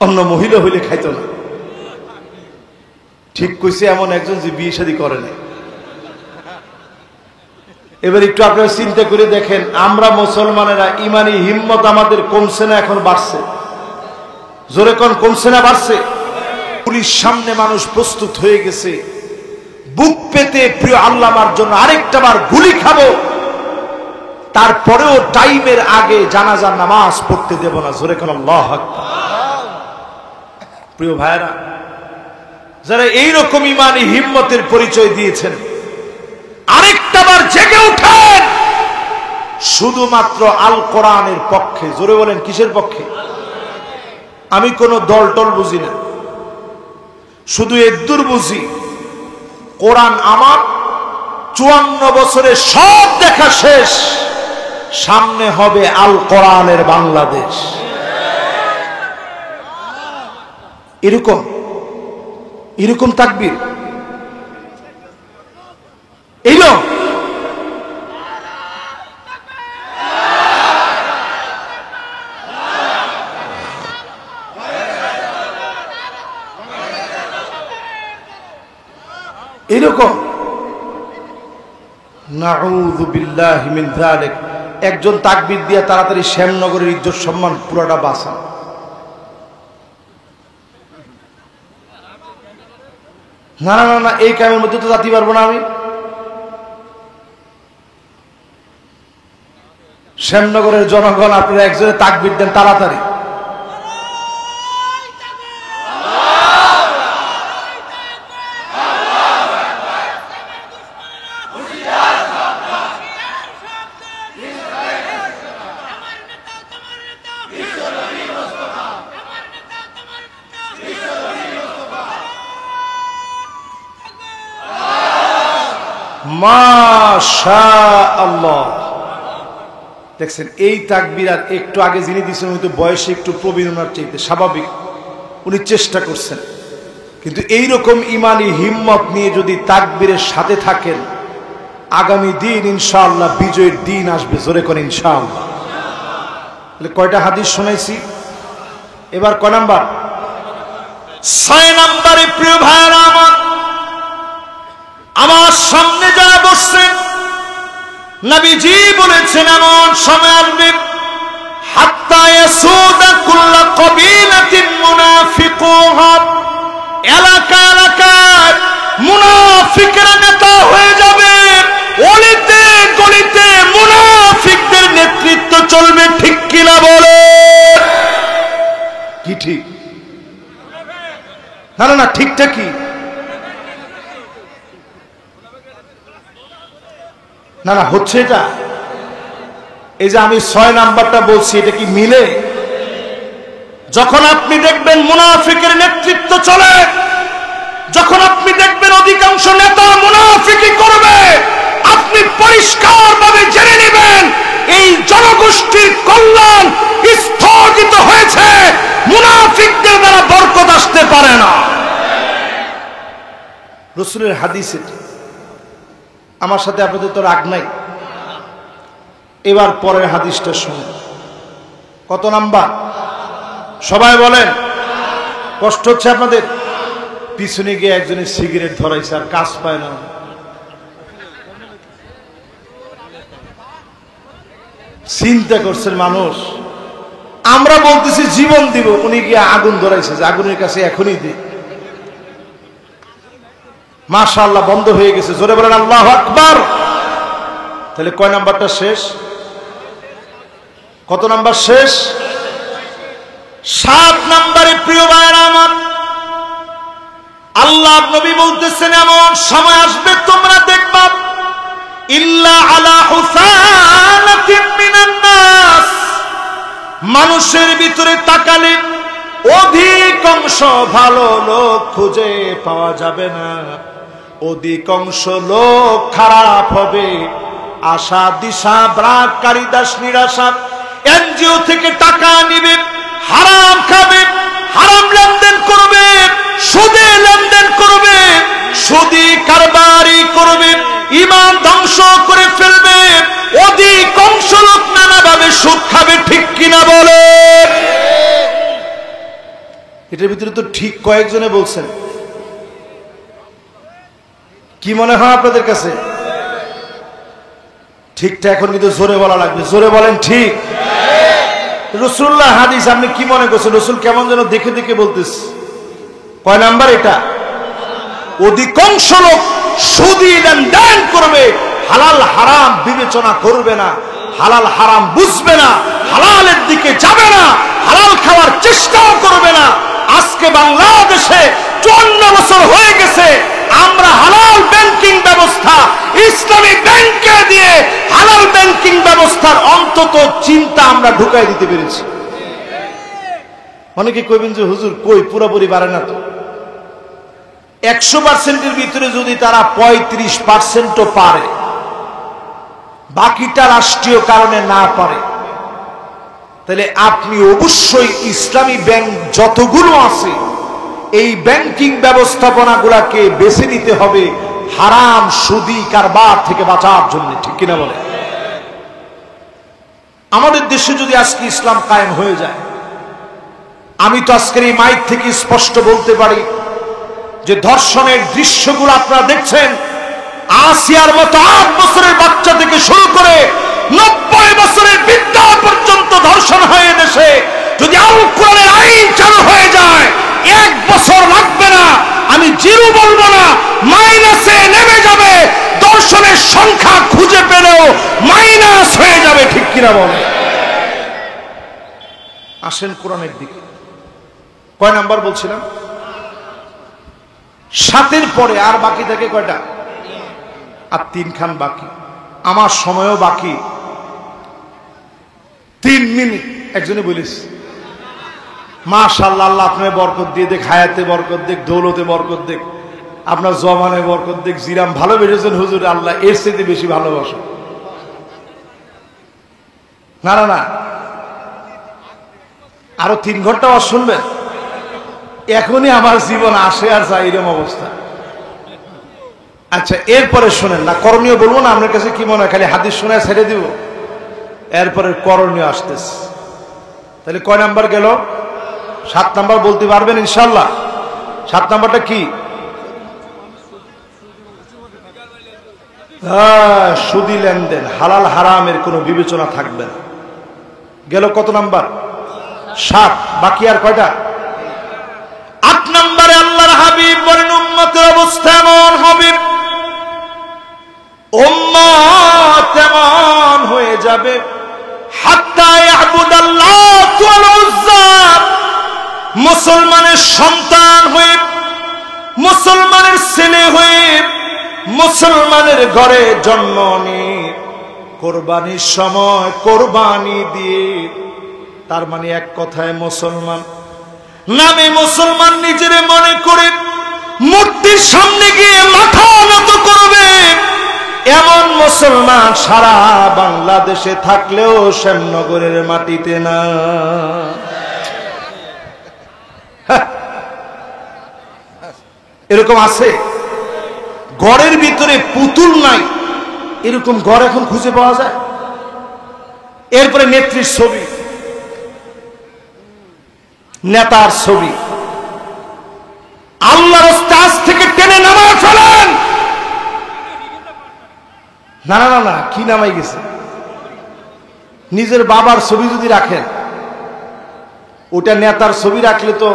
অন্য মহিলা হইলে খাইতো না। ঠিক কইছে এমন একজন যে বিয়ে শাদী করে নাই। এবার একটু আপনারা চিন্তা করে দেখেন, আমরা মুসলমানেরা ইমানি হিম্মত আমাদের কমছে না এখন বাড়ছে? জোরে কোন কমছে না বাড়ছে? পুলিশ সামনে মানুষ প্রস্তুত হয়ে গেছে বুক পেতে প্রিয় আল্লাহর জন্য আরেকটা বার গুলি খাবো, তারপরেও টাইমের আগে জানাজার নামাজ পড়তে দেব না। জোরে কোন আল্লাহু আকবার। প্রিয় ভাইরা, যারা এইরকম ইমানি হিম্মতের পরিচয় দিয়েছেন, আরেকটা বার জেগে উঠেন শুধুমাত্র আল কোরআনের পক্ষে। জোরে বলেন কিসের পক্ষে? আমি কোন দল টল বুঝি না, শুধু এদ্দুর বুঝি কোরআন আমার 54 বছরে সব দেখা শেষ, সামনে হবে আল কোরআনের বাংলাদেশ। এরকম এরকম তাকবীর এইরকম। এরকম নাউযু বিল্লাহি মিন যালিক। একজন তাকবীর দিয়ে তাড়াতাড়ি শ্যামনগরের ইজ্জত সম্মান পুরোটা বাঁচান। না না না, এই কামের মধ্যে তো যাতে পারবো না আমি। শ্যামনগরের জনগণ, আপনারা একজনে তাকবীর দেন তাড়াতাড়ি। মাশাআল্লাহ। দেখছেন এই তাকবীর আর একটু আগে যিনি দিয়েছেন উনি তো বয়সে একটু প্রবীণ, ওনার চাইতে স্বাভাবিক, উনি চেষ্টা করছেন। কিন্তু এইরকম ইমানি হিম্মত নিয়ে যদি তাকবীরের সাথে থাকেন, আগামী দিন ইনশাআল্লাহ বিজয়ের দিন আসবে। জোরে কোন ইনশাআল্লাহ। তাহলে কয়টা হাদিস শোনাইছি? এবার কয় নাম্বার? 6 নম্বরে। প্রিয় ভাইরা আমার সামনে যারা বসছেন, নবীজি বলেছেন এমন সময় আসবে হাত্তা ইয়াসুদা কুল্লা কবিলাতিন মুনাফিকুহা। এলাকা এলাকায় মুনাফিকরা নেতা হয়ে যাবে, অলিতে গলিতে মুনাফিকদের নেতৃত্ব চলবে। ঠিক কিনা বলে? কি ঠিক? না না না, ঠিকটা কি? না না, হচ্ছে এটা। এই যে আমি 6 নাম্বারটা বলছি, এটা কি মিলে? যখন আপনি দেখবেন মুনাফিকের নেতৃত্ব চলে, যখন আপনি দেখবেন অধিকাংশ নেতা মুনাফিকি করবে, আপনি পরিষ্কারভাবে জেনে নেবেন এই জনগোষ্ঠীর কল্যাণ স্থগিত হয়েছে। মুনাফিকদের দ্বারা বরকত আসতে পারে না। রাসূলের হাদিস এটা। আমার সাথে আপনাদের তো রাগ নাই। এবার পরের হাদিসটা শুনুন। কত নাম্বার? সবাই বলেন। কষ্ট হচ্ছে আপনাদের? পিছনে গিয়ে একজনের সিগারেট ধরাইছে আর কাজ পায় না। চিন্তা করছেন মানুষ। আমরা বলতেছি জীবন দিব, উনি গিয়ে আগুন ধরাইছে যে আগুনের কাছে এখনই দিই। মাশাআল্লাহ, বন্ধ হয়ে গেছে। জোরে বলেন আল্লাহু আকবার। তাহলে কয় নাম্বারটা শেষ? কত নাম্বার শেষ? 7 নম্বরে প্রিয় ভাইরা আমার, আল্লাহ নবী বলতেছেন এমন সময় আসবে তোমরা দেখবা ইল্লা আলা হুসানাতিন মিনান নাস, মানুষের ভিতরে তাকালে অধিকাংশ ভালো লোক খুঁজে পাওয়া যাবে না, অধিকাংশ লোক খারাপ হবে। আশা দিশা ব্রাককারী দাস নিরাশা, এনজিও থেকে টাকা নিবে, হারাম খাবে, হারাম লেনদেন করবে, সুদে লেনদেন করবে, সুদি কারবারি করবে, ঈমান ধ্বংস করে ফেলবে। অধিকাংশ লোক নানাভাবে সুদ খাবে, ঠিক কিনা বলে? এটার ভিতরে তো ঠিক কয়েকজনে বলছেন। কি মনে হয় আপনাদের কাছে? ঠিকটা এখন কিন্তু জোরে বলা লাগবে, জোরে বলেন ঠিক। রাসূলুল্লাহ হাদিস আপনি কি মনে করছেন? রাসূল কেমন যেন দেখে দেখে বলতেছে। কয় নাম্বার এটা? অধিকাংশ লোক সুদি লেনদেন করবে, হালাল হারাম বিবেচনা করবে না, হালাল হারাম বুঝবে না, হালালের দিকে যাবে না, হালাল খাওয়ার চেষ্টাও করবে না। আজকে বাংলাদেশে 54 বছর হয়ে গেছে আমরা হালাল ব্যাংকিং ব্যবস্থা, ইসলামী ব্যাংকে দিয়ে হালাল ব্যাংকিং ব্যবস্থার অন্তত চিন্তা আমরা ঢুকাই দিতে পেরেছি। অনেকে কইবেন যে হুজুর কই পুরোপুরি পারে না তো। 100%-এর ভিতরে যদি তারা 35%ও পারে, বাকিটা রাষ্ট্রীয় কারণে না পারে, তাহলে আপনি অবশ্যই ইসলামী ব্যাংক যতগুলো আছে এই ব্যাংকিং ব্যবস্থাপনাগুলোকে বেছে নিতে হবে হারাম সুদি কারবার থেকে বাঁচার জন্য, ঠিক কিনা বলে? আমাদের দেশে যদি আজকে ইসলাম কায়েম হয়ে যায়, আমি তো আজকের এই মাইক থেকে স্পষ্ট বলতে পারি যে ধর্ষণের দৃশ্যগুলো আপনারা দেখছেন, আসিয়ার মতো 8 বছরের বাচ্চা থেকে শুরু করে 90 বছরের বৃদ্ধা পর্যন্ত ধর্ষণ হয়ে দেশে। যদি আল কোরআনের আইন চালু হয়ে যায় 1 বছর লাগবে না, আমি জিরো বলবো না, মাইনাসে নেমে যাবে। ধর্ষণের সংখ্যা খুঁজে পেলেও মাইনাস হয়ে যাবে, ঠিক কিনা বলে? আসেন কোরআনের দিকে। কয় নাম্বার বলছিলাম? 7-এর পরে আর বাকি থাকে কয়টা? আর 3 খান বাকি। আমার সময়ও বাকি 3 মিনিট। একজনে বলিস মাশাআল্লাহ, আল্লাহ আপনার বরকত দিয়ে দেখ, হায়াতে বরকত দেখ, দৌলতে বরকত দেখ, আপনার জমানে বরকত দেখ। জিরাম ভালোবেসেছেন হুজুর, আল্লাহ এর চেয়ে বেশি ভালোবাসো। না না না, আরো 3 ঘন্টা আওয়াজ শুনবেন? এখনই আমার জীবন আসে আর যায় এরকম অবস্থা। আচ্ছা, এরপরে শোনেন না, করণীয় বলবো না, আপনার কাছে কি মনে হয় খালি হাদিস শুনে ছেড়ে দিব? এরপরে করণীয় আসতেছে। তাহলে কয় নাম্বার গেল? 7 নাম্বার বলতে পারবেন ইনশাল্লাহ? 7 নাম্বারটা কি? সুদি লেনদেন, হালাল হারামের কোনো বিবেচনা থাকবে না। গেল কত নাম্বার? 7। বাকি আর কয়টা? 8 নম্বরে আল্লাহর হাবিব বলেন উম্মতের অবস্থা এমন হবে, উম্মত এমন হয়ে যাবে হাত্তা ইয়াবুদাল্লাহ ওয়াল উজ্জা, মুসলমানের সন্তান হয়ে, মুসলমানের ছেলে হয়ে, মুসলমানের ঘরে জন্ম নিয়ে কোরবানির সময় কোরবানি দিয়ে, তার মানে এক কথায় মুসলমান নামে মুসলমান নিজের মনে করে মূর্তির সামনে গিয়ে মাথা নত করবে, এমন মুসলমান সারা বাংলাদেশে থাকলেও শ্যামনগরের মাটিতে না। এরকম আছে? ঘরের ভিতরে পুতুল নাই এরকম ঘর এখন খুঁজে পাওয়া যায়? এরপরে নেত্রীর ছবি, নেতার ছবি, আল্লাহর স্টেজ থেকে টেনে নামায় ফেলেন। না না না, কি নামাই গেছে? নিজের বাবার ছবি যদি রাখেন, ওটা নেতার ছবি রাখলে তো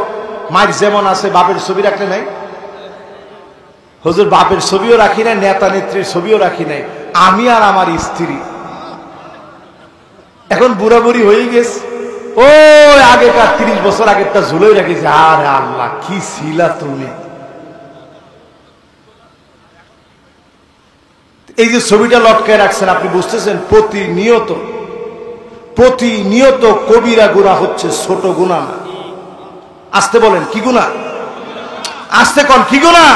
মায়ের যেমন আছে, বাপের ছবি রাখলে নাই। হুজুর বাপের ছবিও রাখি নাই, নেতা নেত্রীর ছবিও রাখি নাই, আমি আর আমার স্ত্রী। এখন বুড়া বুড়ি হয়ে গেছে, ওই আগেকার 30 বছর আগেরটা ঝুলে রেখেছে। আরে আল্লাহ, কি ছিলা তুমি! এই যে ছবিটা লটকায় রাখছেন, আপনি বুঝতেছেন প্রতিনিয়ত কবিরা গুনাহ হচ্ছে, ছোট গুনাহ না। আসতে বলেন, কি গুনাহ? আসতে কোন কি গুনাহ?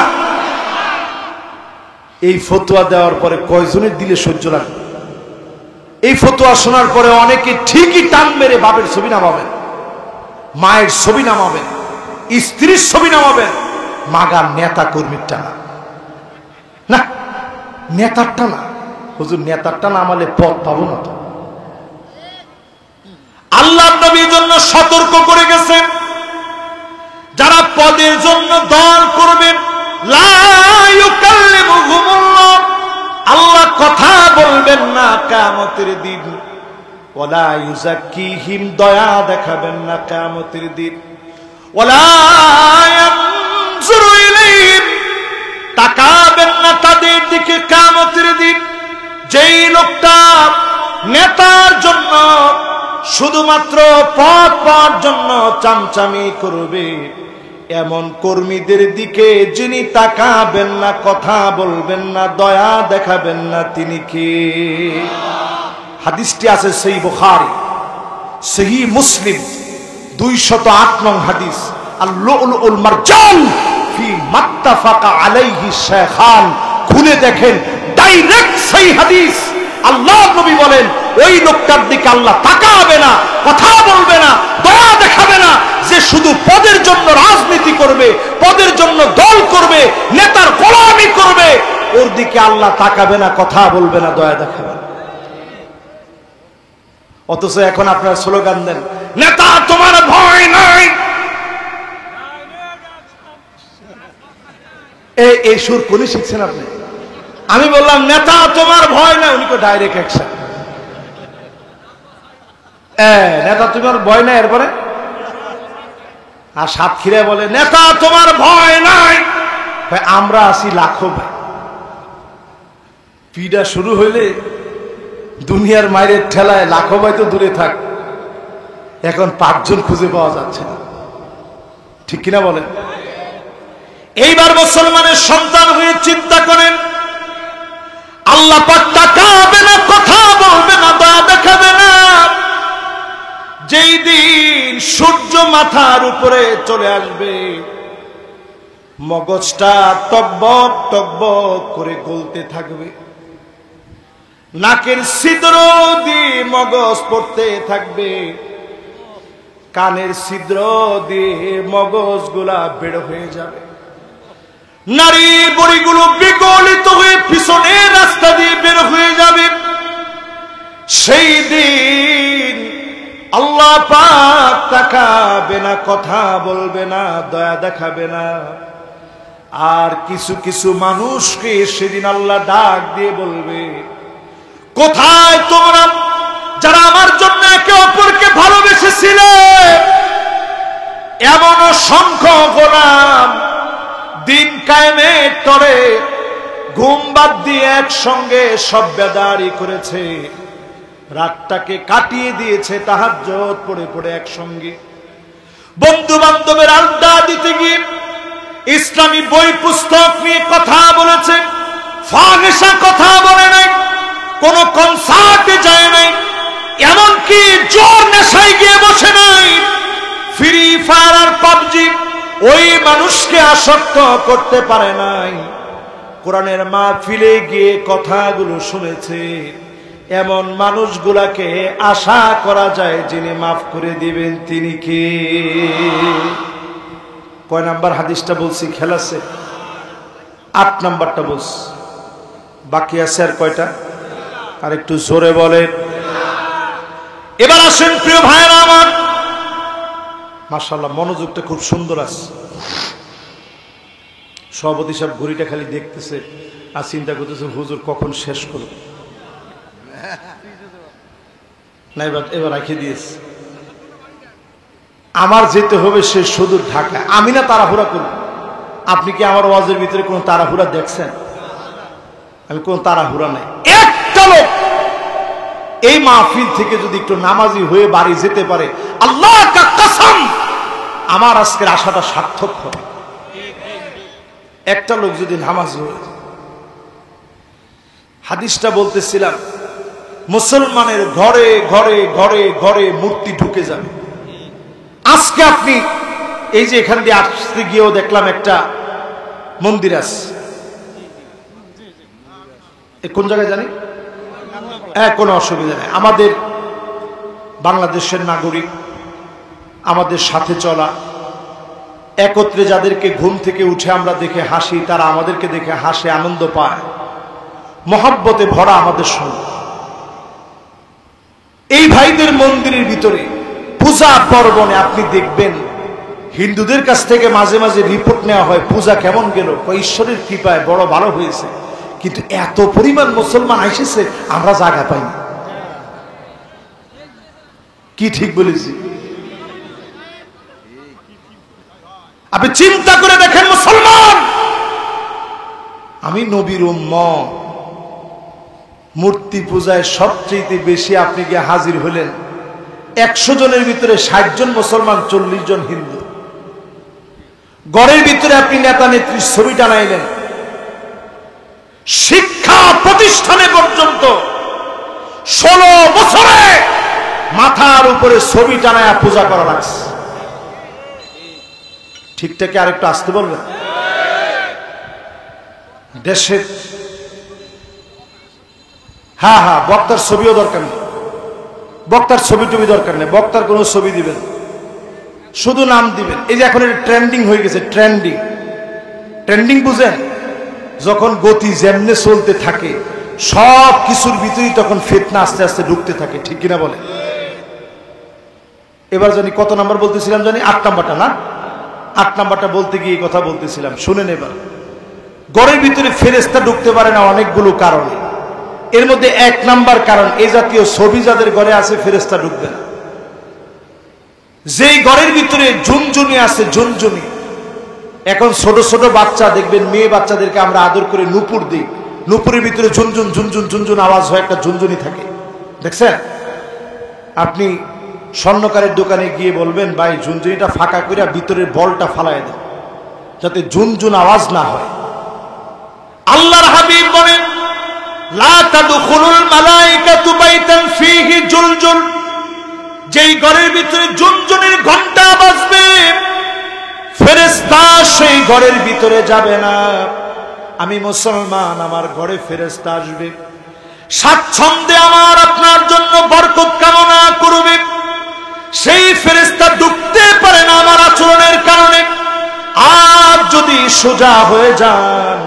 এই ফতোয়া দেওয়ার পরে কয়জনের দিলে সহ্য লাগে? এই ফতোয়া শোনার পরে অনেকে ঠিকই টান মেরে বাপের ছবি নামাবেন, মায়ের ছবি নামাবেন, স্ত্রীর ছবি নামাবেন, মাগার নেতা কর্মীর টানা না, নেতারটা না। হুজুর, নেতারটা নামালে পদ পাবো না তো। আল্লাহ নবীর জন্য সতর্ক করে গেছেন, যারা পদের জন্য দল করবেন, লা ইউকাল্লিমুহুমুল্লাহ, আল্লাহ কথা বলবেন না কিয়ামতের দিন, ওয়ালা ইউযাক্কিহিম, দয়া দেখাবেন না কিয়ামতের দিন, ওয়ালা ইয়ানজুরু ইলাইহিম, তাকাবেন না তাদের দিকে কিয়ামতের দিন। যেই লোকটা নেতার জন্য শুধুমাত্র পদ পাওয়ার জন্য চামচামি করবে, এমন কর্মীদের দিকে যিনি তাকাবেন না, কথা বলবেন না, দয়া দেখাবেন না, তিনি কে? হাদিসটি আছে সহিহ বুখারী, সহিহ মুসলিম, 208 নং হাদিস, আল-লু'লুউল মারজান ফি মাত্তাফাকা আলাইহি শাইখান। খুলে দেখেন, ডাইরেক্ট সেই হাদিস। আল্লাহ নবী বলেন, ওই লোকটার দিকে আল্লাহ তাকাবে না, কথা বলবে না, দয়া দেখাবে না, যে শুধু পদের জন্য রাজনীতি করবে, পদের জন্য দল করবে, নেতার গোলামি করবে, ওর দিকে আল্লাহ তাকাবে না, কথা বলবে না, দয়া দেখাবে না। অথচ এখন আপনারা স্লোগান দেন, নেতা তোমার ভয় নাই। এই সুর কোনি শিখছেন আপনি? আমি বললাম নেতা তোমার ভয় নাই, উনি তো ডাইরেক্ট অ্যাকশন। নেতা তোমার ভয় নাই, এরপরে আর সাতক্ষীরায় বলে নেতা তোমার ভয় নাই। ভাই, আমরা আছি লাখো ভাই। পিডা শুরু হইলে দুনিয়ার মায়ের ঠেলায় লাখো ভাই তো দূরে থাক, এখন 5 জন খুঁজে পাওয়া যাচ্ছে না, ঠিক কিনা বলেন? এইবার মুসলমানের সন্তান হয়ে চিন্তা করেন, আল্লাহ পাক তাকাবে না, কথা বলবে না, দয়া দেখাবে না। যেই দিন সূর্য মাথার উপরে চলে আসবে, মগজটা টকবক টকবক করে গলতে থাকবে, নাকের ছিদ্র দিয়ে মগজ পড়তে থাকবে, কানের ছিদ্র দিয়ে মগজগুলা বের হয়ে যাবে, নারীর বড়িগুলো বিগলিত হয়ে পিছনের রাস্তা দিয়ে বের হয়ে যাবে। সেই দিন আল্লাহ পাক তাকাবে না, কথা বলবে না, দয়া দেখাবে না। আর কিছু কিছু মানুষকে সেদিন আল্লাহ ডাক দিয়ে বলবে, কোথায় তোমরা যারা আমার জন্য একে অপরকে ভালোবেসেছিলে? এমন অসংখ্য গোলাম দিন কায়েমের তরে ঘুম বাদ দিয়ে একসঙ্গে সব বেদারি করেছে, রাতটাকে কাটিয়ে দিয়েছে তাহাজ্জুদ পড়ে পড়ে একসঙ্গে, বন্ধু বান্ধবের আড্ডা দিতে গিয়ে ইসলামী বই পুস্তক নিয়ে কথা বলেছে, ফাহিশা কথা বলে নাই, কোন কনসার্টে যায় নাই, এমনকি জোর নেশায় গিয়ে বসে নাই। ফ্রি ফায়ার আর পাবজি ওই মানুষকে আসক্ত করতে পারে নাই। কোরআনের মাহফিলে গিয়ে কথাগুলো শুনেছে, এমন মানুষগুলাকে আশা করা যায় যিনি মাফ করে দিবেন, তিনি কে? কয় নাম্বার হাদিসটা বলছি খেয়াল আছে? 8 নাম্বারটা বলছি, বাকি আছে আর কয়টা? আর একটু জোরে বলেন। এবার আসেন প্রিয় ভাইরা আমার, মাশাআল্লাহ মনোযোগটা খুব সুন্দর আছে। সভাপতি সাহেব ঘড়িটা খালি দেখতেছে আর চিন্তা করতেছে হুজুর কখন শেষ করবে, না এবার রেখে দিয়েছে। আমার যেতে হবে সে সুদূর ঢাকা, আমি না তাড়াহুড়া করব। আপনি কি আমার ওয়াজের ভিতরে কোনো তাড়াহুড়া দেখছেন? আমি কোনো তাড়াহুড়া নাই। একটা লোক এই মাহফিল থেকে যদি একটু নামাজি হয়ে বাড়ি যেতে পারে, আল্লাহ কা কসম আমার আজকের আশাটা সার্থক হবে। একটা লোক যদি নামাজি হয়ে, হাদিসটা বলতেছিলাম, মুসলমানের ঘরে ঘরে ঘরে ঘরে মূর্তি ঢুকে যাবে। আজকে আপনি এই যে এখান দিয়ে আসতে গিয়েও দেখলাম একটা মন্দির আছে, কোন জায়গায় জানি, কোনো অসুবিধা নেই। আমাদের বাংলাদেশের নাগরিক, আমাদের সাথে চলা, একত্রে যাদেরকে ঘুম থেকে উঠে আমরা দেখে হাসি, তারা আমাদেরকে দেখে হাসে, আনন্দ পায়, মহব্বতে ভরা আমাদের সঙ্গে। এই ভাইদের মন্দিরের ভিতরে পূজা পার্বণে আপনি দেখবেন হিন্দুদের কাছ থেকে মাঝে মাঝে রিপোর্ট নেওয়া হয় পূজা কেমন গেল, ঈশ্বরের কৃপায় বড় ভালো হয়েছে। কিন্তু এত পরিমাণ মুসলমান এসেছে আমরা জায়গা পাইনি। কি ঠিক বলেছি? আপনি চিন্তা করে দেখেন, মুসলমান, আমি নবীর উম্মত, মূর্তি পূজায় সবচেয়ে বেশি আপনি গিয়ে হাজির হলেন 100 জনের ভিতরে 60 জন মুসলমান, 40 জন হিন্দু। গড়ের ভিতরে আপনি নেতা নেত্রীর ছবি টানাইলেন, শিক্ষা প্রতিষ্ঠানে পর্যন্ত 16 বছরে মাথার উপরে ছবি টানায় পূজা করা লাগছে। ঠিকঠাক আরেকটু আসতে বলবেন? দেশের হ্যাঁ হ্যাঁ, বক্তার ছবিও দরকার নেই, বক্তার ছবি টবি দরকার নেই, বক্তার কোনো ছবি দিবেন, শুধু নাম দিবেন। এই যে এখন এটা ট্রেন্ডিং হয়ে গেছে, ট্রেন্ডিং, ট্রেন্ডিং বুঝেন? যখন গতি যেমনে চলতে থাকে সব কিছুর ভিতরেই তখন ফিতনা আস্তে আস্তে ঢুকতে থাকে, ঠিক কিনা বলে? এবার জানি কত নাম্বার বলতেছিলাম, জানি 8 নাম্বারটা না, 8 নাম্বারটা বলতে গিয়ে কথা বলতেছিলাম, শুনেন এবার। গড়ের ভিতরে ফেরেশতা ঢুকতে পারে না অনেকগুলো কারণে, এর মধ্যে 1 নাম্বার কারণ, এই জাতীয় ছবি যাদের ঘরে আছে ফেরেশতা ঢুকবে না। যেই ঘরের ভিতরে ঝুনঝুনি আছে, ঝুনঝুনি, এখন ছোট ছোট বাচ্চা দেখবেন, মেয়ে বাচ্চাদেরকে আমরা আদর করে নুপুর দিই, নুপুরের ভিতরে ঝুনঝুন ঝুনঝুন ঝুনঝুন আওয়াজ হয়, একটা ঝুনঝুনি থাকে, দেখছেন? আপনি স্বর্ণকারের দোকানে গিয়ে বলবেন, ভাই ঝুনঝুনিটা ফাঁকা করে ভিতরের বলটা ফালায় দেন যাতে ঝুনঝুন আওয়াজ না হয়। আল্লাহর হাবিব বলেন, লা তাদখুলুল মালাইকাতু বাইতান ফীহি জুলজুল, যেই ঘরের ভিতরে ঝুনঝুনির ঘন্টা বাজবে ফেরেশতা সেই ঘরের ভিতরে যাবে না। আমি মুসলমান, আমার ঘরে ফেরেশতা আসবে, স্বাচ্ছন্দ্যে আমার আপনার জন্য বরকত কামনা করবে, সেই ফেরেশতা ঢুকতে পারে না আমার আচরণের কারণে। আর যদি সোজা হয়ে যান,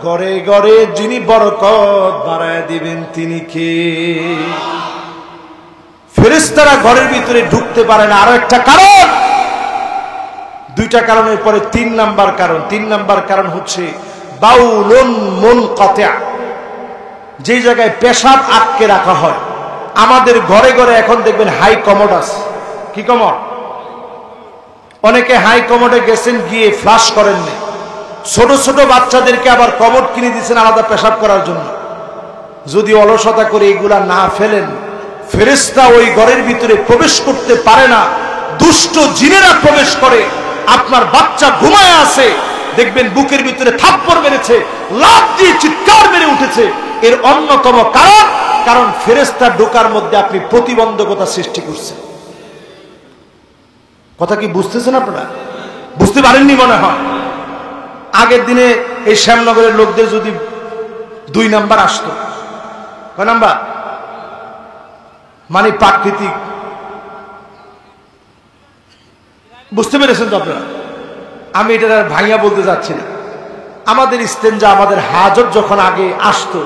ঘরে ঘরে যিনি বরকত বাড়ায় দিবেন তিনি কে? ফেরেশতারা ঘরের ভিতরে ঢুকতে পারে না। আরো একটা কারণ, 2টা কারণের পরে 3 নাম্বার কারণ। 3 নাম্বার কারণ হচ্ছে বাউলুন মুনকাতিআ, যে জায়গায় পেশাব আটকে রাখা হয়। আমাদের ঘরে ঘরে এখন দেখবেন হাই কমোড আছে। কি কমোড? অনেকে হাই কমোডে গেছেন, গিয়ে ফ্লাশ করেননি। ছোট ছোট বাচ্চাদেরকে আবার কমোড কিনে দিয়েছেন আলাদা পেশাব করার জন্য। যদি অলসতা করে এগুলা না ফেলেন, ফেরেশতা ওই ঘরের ভিতরে প্রবেশ করতে পারে না, দুষ্ট জিনেরা প্রবেশ করে। আপনার বাচ্চা ঘুমায় আছে, দেখবেন বুকের ভিতরে থাপ্পড় মেরেছে, লাফ দিয়ে চিৎকার মেরে উঠেছে। এর অন্যতম কারণ ফেরেশতা ঢোকার মধ্যে আপনি প্রতিবন্ধকতা সৃষ্টি করছেন। কথা কি বুঝতেছেন আপনারা? বুঝতে পারেননি মনে হয়। আগের দিনে এই শ্যামনগরের লোকদের যদি 2 নাম্বার আসতো, কয় নাম্বার? মানে প্রাকৃতিক, বুঝতে পেরেছেন তো আপনারা? আমি এটা আর ভাইয়া বলতে যাচ্ছি না। আমাদের ইস্তেঞ্জা, আমাদের হাজত যখন আগে আসতো,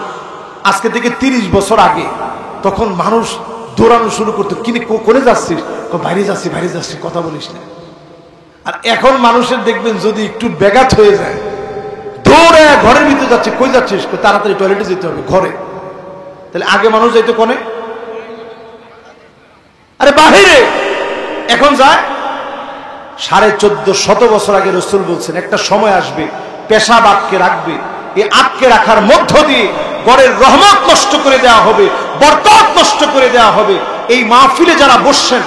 আজকে থেকে 30 বছর আগে, তখন মানুষ দৌড়ানো শুরু করতো, কিনে কোনে যাচ্ছিস? বাইরে যাচ্ছি, বাইরে যাচ্ছি, কথা বলিস না। আর এখন মানুষের দেখবেন যদি একটু ব্যাঘাত হয়ে যায়, দৌড়ে ঘরের ভিতরে যাচ্ছে, কই যাচ্ছিস? তাড়াতাড়ি টয়লেটে যেতে হবে, ঘরে। তাহলে আগে মানুষ যাইতো কোনে? আরে বাহিরে। এখন যায় 1450 বছর আগে রাসূল বলছেন, একটা সময় আসবে পেশাব আটকে রাখবে, এই আটকে রাখার মধ্য দিয়ে ঘরের রহমত নষ্ট করে দেওয়া হবে, বরকত নষ্ট করে দেওয়া হবে। এই মাহফিলে যারা বসছেন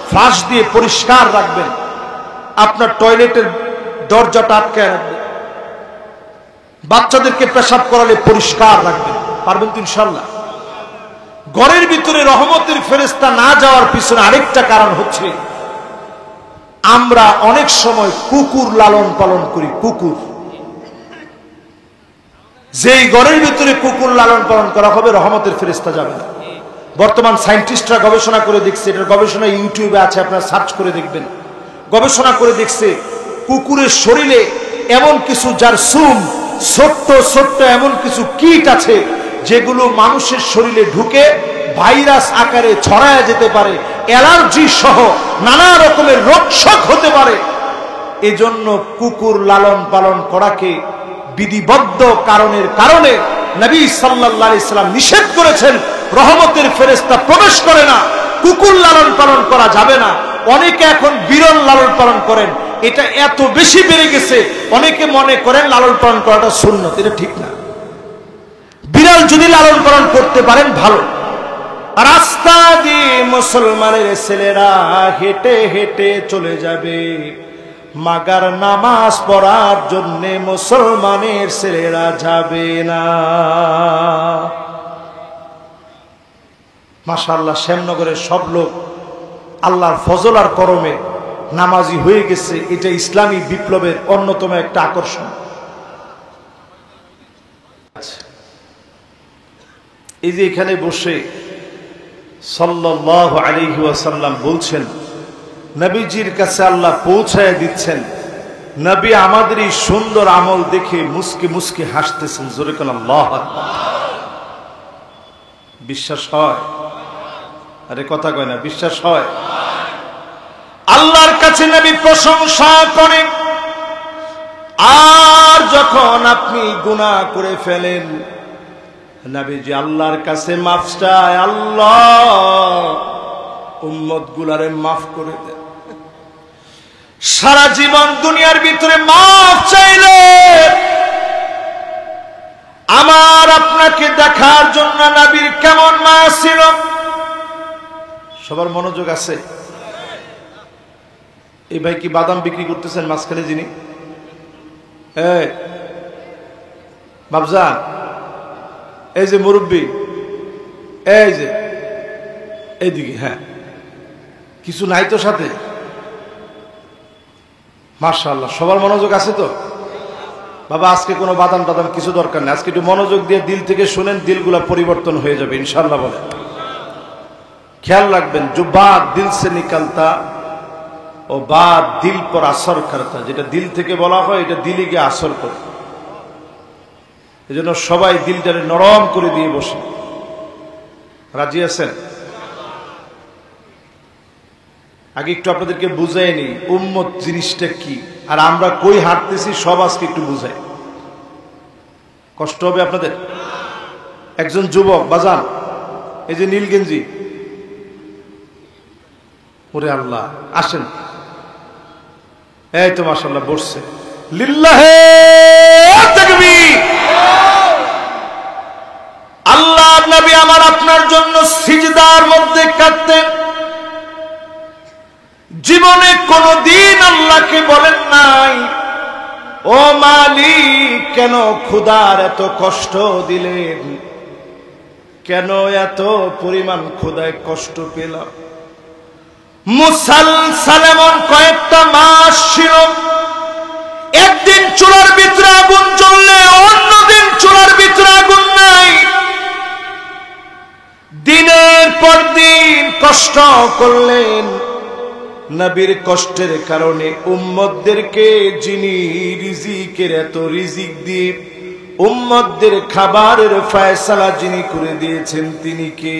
ফ্লাশ দিয়ে পরিষ্কার রাখবেন, আপনার টয়লেটের দরজাটা আটকায় রাখবেন, বাচ্চাদেরকে পেশাব করালে পরিষ্কার রাখবেন। পারবেন তো ইনশাআল্লাহ? ঘরের ভিতরে রহমতের ফেরেশতা না যাওয়ার পিছনে আরেকটা কারণ হচ্ছে আমরা অনেক সময় কুকুর লালন পালন করি। কুকুর, যেই ঘরের ভিতরে কুকুর লালন পালন করা হবে রহমতের ফেরেশতা যাবে না। বর্তমান সায়েন্টিস্টরা গবেষণা করে দেখছে, এটার গবেষণা ইউটিউবে আছে, আপনারা সার্চ করে দেখবেন। গবেষণা করে দেখছে কুকুরের শরীরে এমন কিছু যার সুম ছোট্ট ছোট্ট এমন কিছু কীট আছে যেগুলো মানুষের শরীরে ঢুকে ভাইরাস আকারে ছড়ায় যেতে পারে, অ্যালার্জি সহ নানা রকমের রোগশোক হতে পারে। এজন্য কুকুর লালন পালন করাকে বিধিবদ্ধ কারণের কারণে নবী সাল্লাল্লাহু আলাইহি সাল্লাম নিষেধ করেছেন। রহমতের ফেরেশতা প্রবেশ করে না, কুকুর লালন পালন করা যাবে না। অনেকে এখন বিড়াল লালন পালন করেন, এটা এত বেশি বেড়ে গেছে অনেকে মনে করেন লালন পালন করাটা সুন্নত। এটা ঠিক না। বিড়াল যদি লালন পালন করতে পারেন ভালো। রাস্তা দিয়ে মুসলমানের ছেলেরা হেঁটে হেঁটে চলে যাবে, মাগার নামাজ পড়ার জন্য মুসলমানের ছেলেরা যাবে না। মাশাআল্লাহ, শ্যামনগরের সব লোক আল্লাহর ফজল আর করমে নামাজি হয়ে গেছে। এটা ইসলামী বিপ্লবের অন্যতম একটা আকর্ষণ। এই যে এখানে বসে সাল্লাল্লাহু আলাইহি ওয়াসাল্লাম বলছেন, নবীজির কাছে আল্লাহ পৌঁছায় দিচ্ছেন, নবী আমাদের এই সুন্দর আমল দেখে মুস্কি মুস্কি হাসতেছেন। জোরে কোন আল্লাহু আকবার। বিশ্বাস হয়? আরে কথা কয় না, বিশ্বাস হয়? আল্লাহর কাছে নবী প্রশংসা করেন। আর যখন আপনি গুনাহ করে ফেলেন, নবীজি আল্লাহর কাছে মাফ চায়, আল্লাহ উম্মত গুলারে মাফ করে দেন। সারা জীবন দুনিয়ার ভিতরে মাফ চাইলে আমার আপনাকে দেখার জন্য নবীর কেমন মায়া ছিল। সবার মনোযোগ আছে? এই ভাই কি বাদাম বিক্রি করতেছেন মাঝখানে যিনি? বাবজান, এই যে মুরব্বী, এই যে এইদিকে, হ্যাঁ কিছু নাই তো সাথে? মাশাআল্লাহ, সবার মনোযোগ আছে তো? বাবা আজকে কোনো বাদাম টাদাম কিছু দরকার নেই, আজকে একটু মনোযোগ দিয়ে দিল থেকে শুনেন, দিলগুলা পরিবর্তন হয়ে যাবে ইনশাআল্লাহ। বলে খেয়াল রাখবেন, जो बात दिल से निकलता ও বাত দিল পর আসর করতা। যেটা দিল থেকে বলা হয় এটা দিলে গিয়ে আসর করে। এজন্য সবাই দিলটারে নরম করে দিয়ে বসে। রাজি আছেন? আগে একটু আপনাদেরকে বুঝাই নি উম্মত জিনিসটা কি, আর আমরা কই হাঁটতেছি সব আজকে একটু বুঝাই। কষ্ট হবে আপনাদের? একজন যুবক বাজান, এই যে নীল গেঞ্জি, ওরে আল্লাহ, আসেন। এই তো মাশাআল্লাহ বসছে। লিল্লাহে তাকবীর। আল্লাহর নবী আমার আপনার জন্য সিজদার মধ্যে কাঁদতেন। জীবনে কোনদিন আল্লাহকে বলেন নাই, ও মালিক কেন খোদার এত কষ্ট দিলেন, কেন এত পরিমাণ খোদায় কষ্ট পেলাম। মুসালসাল এমন কয়েকটা মাস ছিল, একদিন চুলার ভিতরে আগুন জ্বললে অন্যদিন চুলার ভিতরে আগুন নাই। দিনের পর দিন কষ্ট করলেন। নবীর কষ্টের কারণে উম্মতদেরকে যিনি রিজিকের এত রিজিক দিয়ে উম্মতদের খাবারের ফয়সালা যিনি করে দিয়েছেন তিনি কে?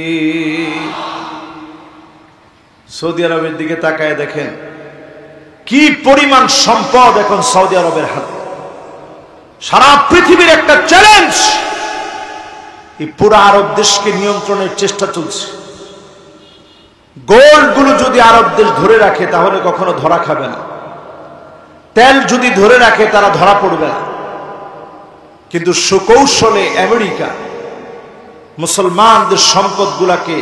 সৌদি আরবের দিকে তাকায় দেখেন কি পরিমাণ সম্পদ এখন সৌদি আরবের হাতে। সারা পৃথিবীর একটা চ্যালেঞ্জ, এই পুরো আরব দেশকে নিয়ন্ত্রণের চেষ্টা চলছে। গোল্ড গুলো যদি আরব দেশ ধরে রাখে তাহলে কখনো ধরা খাবে না, তেল যদি ধরে রাখে তারা ধরা পড়বে না। কিন্তু সুকৌশলে আমেরিকা মুসলমানদের সম্পদগুলাকে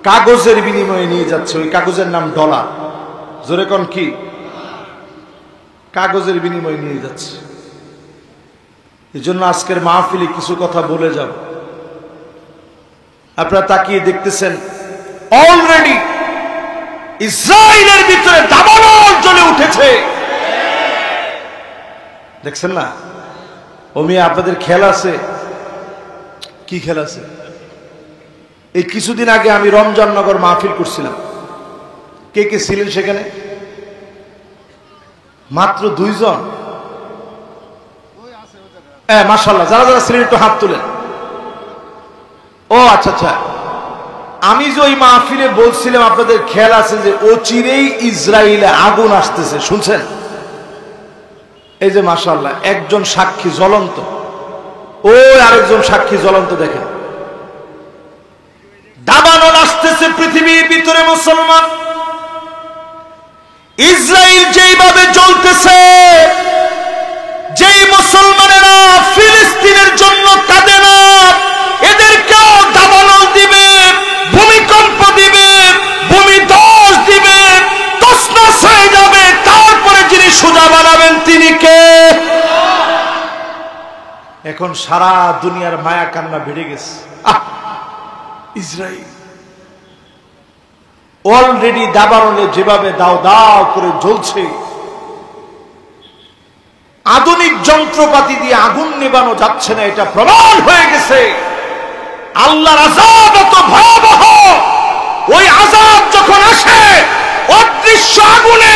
কাগজের বিনিময়ে নিয়ে যাচ্ছে। ওই কাগজের নাম ডলার। জোরে কোন কি? কাগজের বিনিময়ে নিয়ে যাচ্ছে। এই জন্য আজকের মাহফিলে কিছু কথা বলে যাব। আপনারা তাকিয়ে দেখতেছেন, অলরেডি ইসরায়েলের ভিতরে দাবানল জ্বলে উঠেছে। দেখছেন না? ওমি আপনাদের খেলা আছে? কি খেলা আছে? এই কিছুদিন আগে আমি রমজাননগর মাহফিল করছিলাম। কে কে ছিলেন সেখানে? মাত্র 2 জন। হ্যাঁ, মাশাআল্লাহ। যারা যারা ছিলেন একটু হাত তুলেন। ও আচ্ছা আচ্ছা, আমি যে ওই মাহফিলে বলছিলাম, আপনাদের খেয়াল আছে যে অচিরেই ইসরায়েলে আগুন আসতেছে, শুনছেন? এই যে মাশাআল্লাহ, একজন সাক্ষী জ্বলন্ত, ও আরেকজন সাক্ষী জ্বলন্ত। দেখেন, দাবানল আসতেছে পৃথিবীর ভিতরে। মুসলমান, ইসরায়েল যেইভাবে জ্বলতেছে, যেই মুসলমানেরা ফিলিস্তিনের জন্য কাঁদে না, এদেরকেও দাবানল দিবে, ভূমিকম্প দিবে, ভূমিধস দিবে, তছনছ হয়ে যাবে। তারপরে যিনি সোজা বানাবেন তিনি কে? এখন সারা দুনিয়ার মায়া কান্না বেড়ে গেছে। ইসরায়েল অলরেডি দাবানলে যেভাবে দাও দাও করে জ্বলছে, আধুনিক যন্ত্রপাতি দিয়ে আগুন নেবানো যাচ্ছে না, এটা প্রমাণ হয়ে গেছে। আল্লাহর আযাব এত ভয়াবহ, ওই আযাব যখন আসে অদৃশ্য আগুনে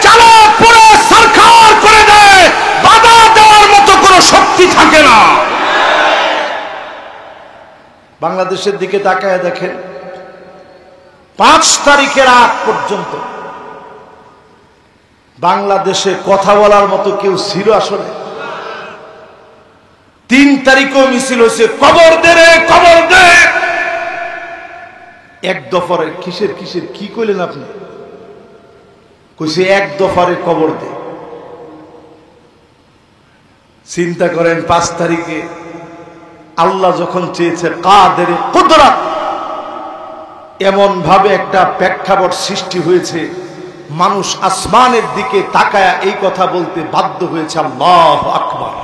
জ্বালা পুড়ে সরকার করে দেয়, বাধা দেওয়ার মতো কোনো শক্তি থাকে না। বাংলাদেশের দিকে তাকায় দেখেন, 5 তারিখের আগ পর্যন্ত বাংলাদেশে কথা বলার মতো কেউ ছিল আসলে? 3 তারিখও মিছিল হয়েছে, কবর দে রে, কবর দে। এক দফারে কিসের কিসের কি কইলেন আপনি? কইছে এক দফারে কবর দে। চিন্তা করেন, 5 তারিখে আল্লাহ যখন চেয়েছে কাদের কুদরত, এমন ভাবে একটা প্রেক্ষাপট সৃষ্টি হয়েছে, মানুষ আসমানের দিকে তাকায়া এই কথা বলতে বাধ্য হয়েছে, আল্লাহু আকবার।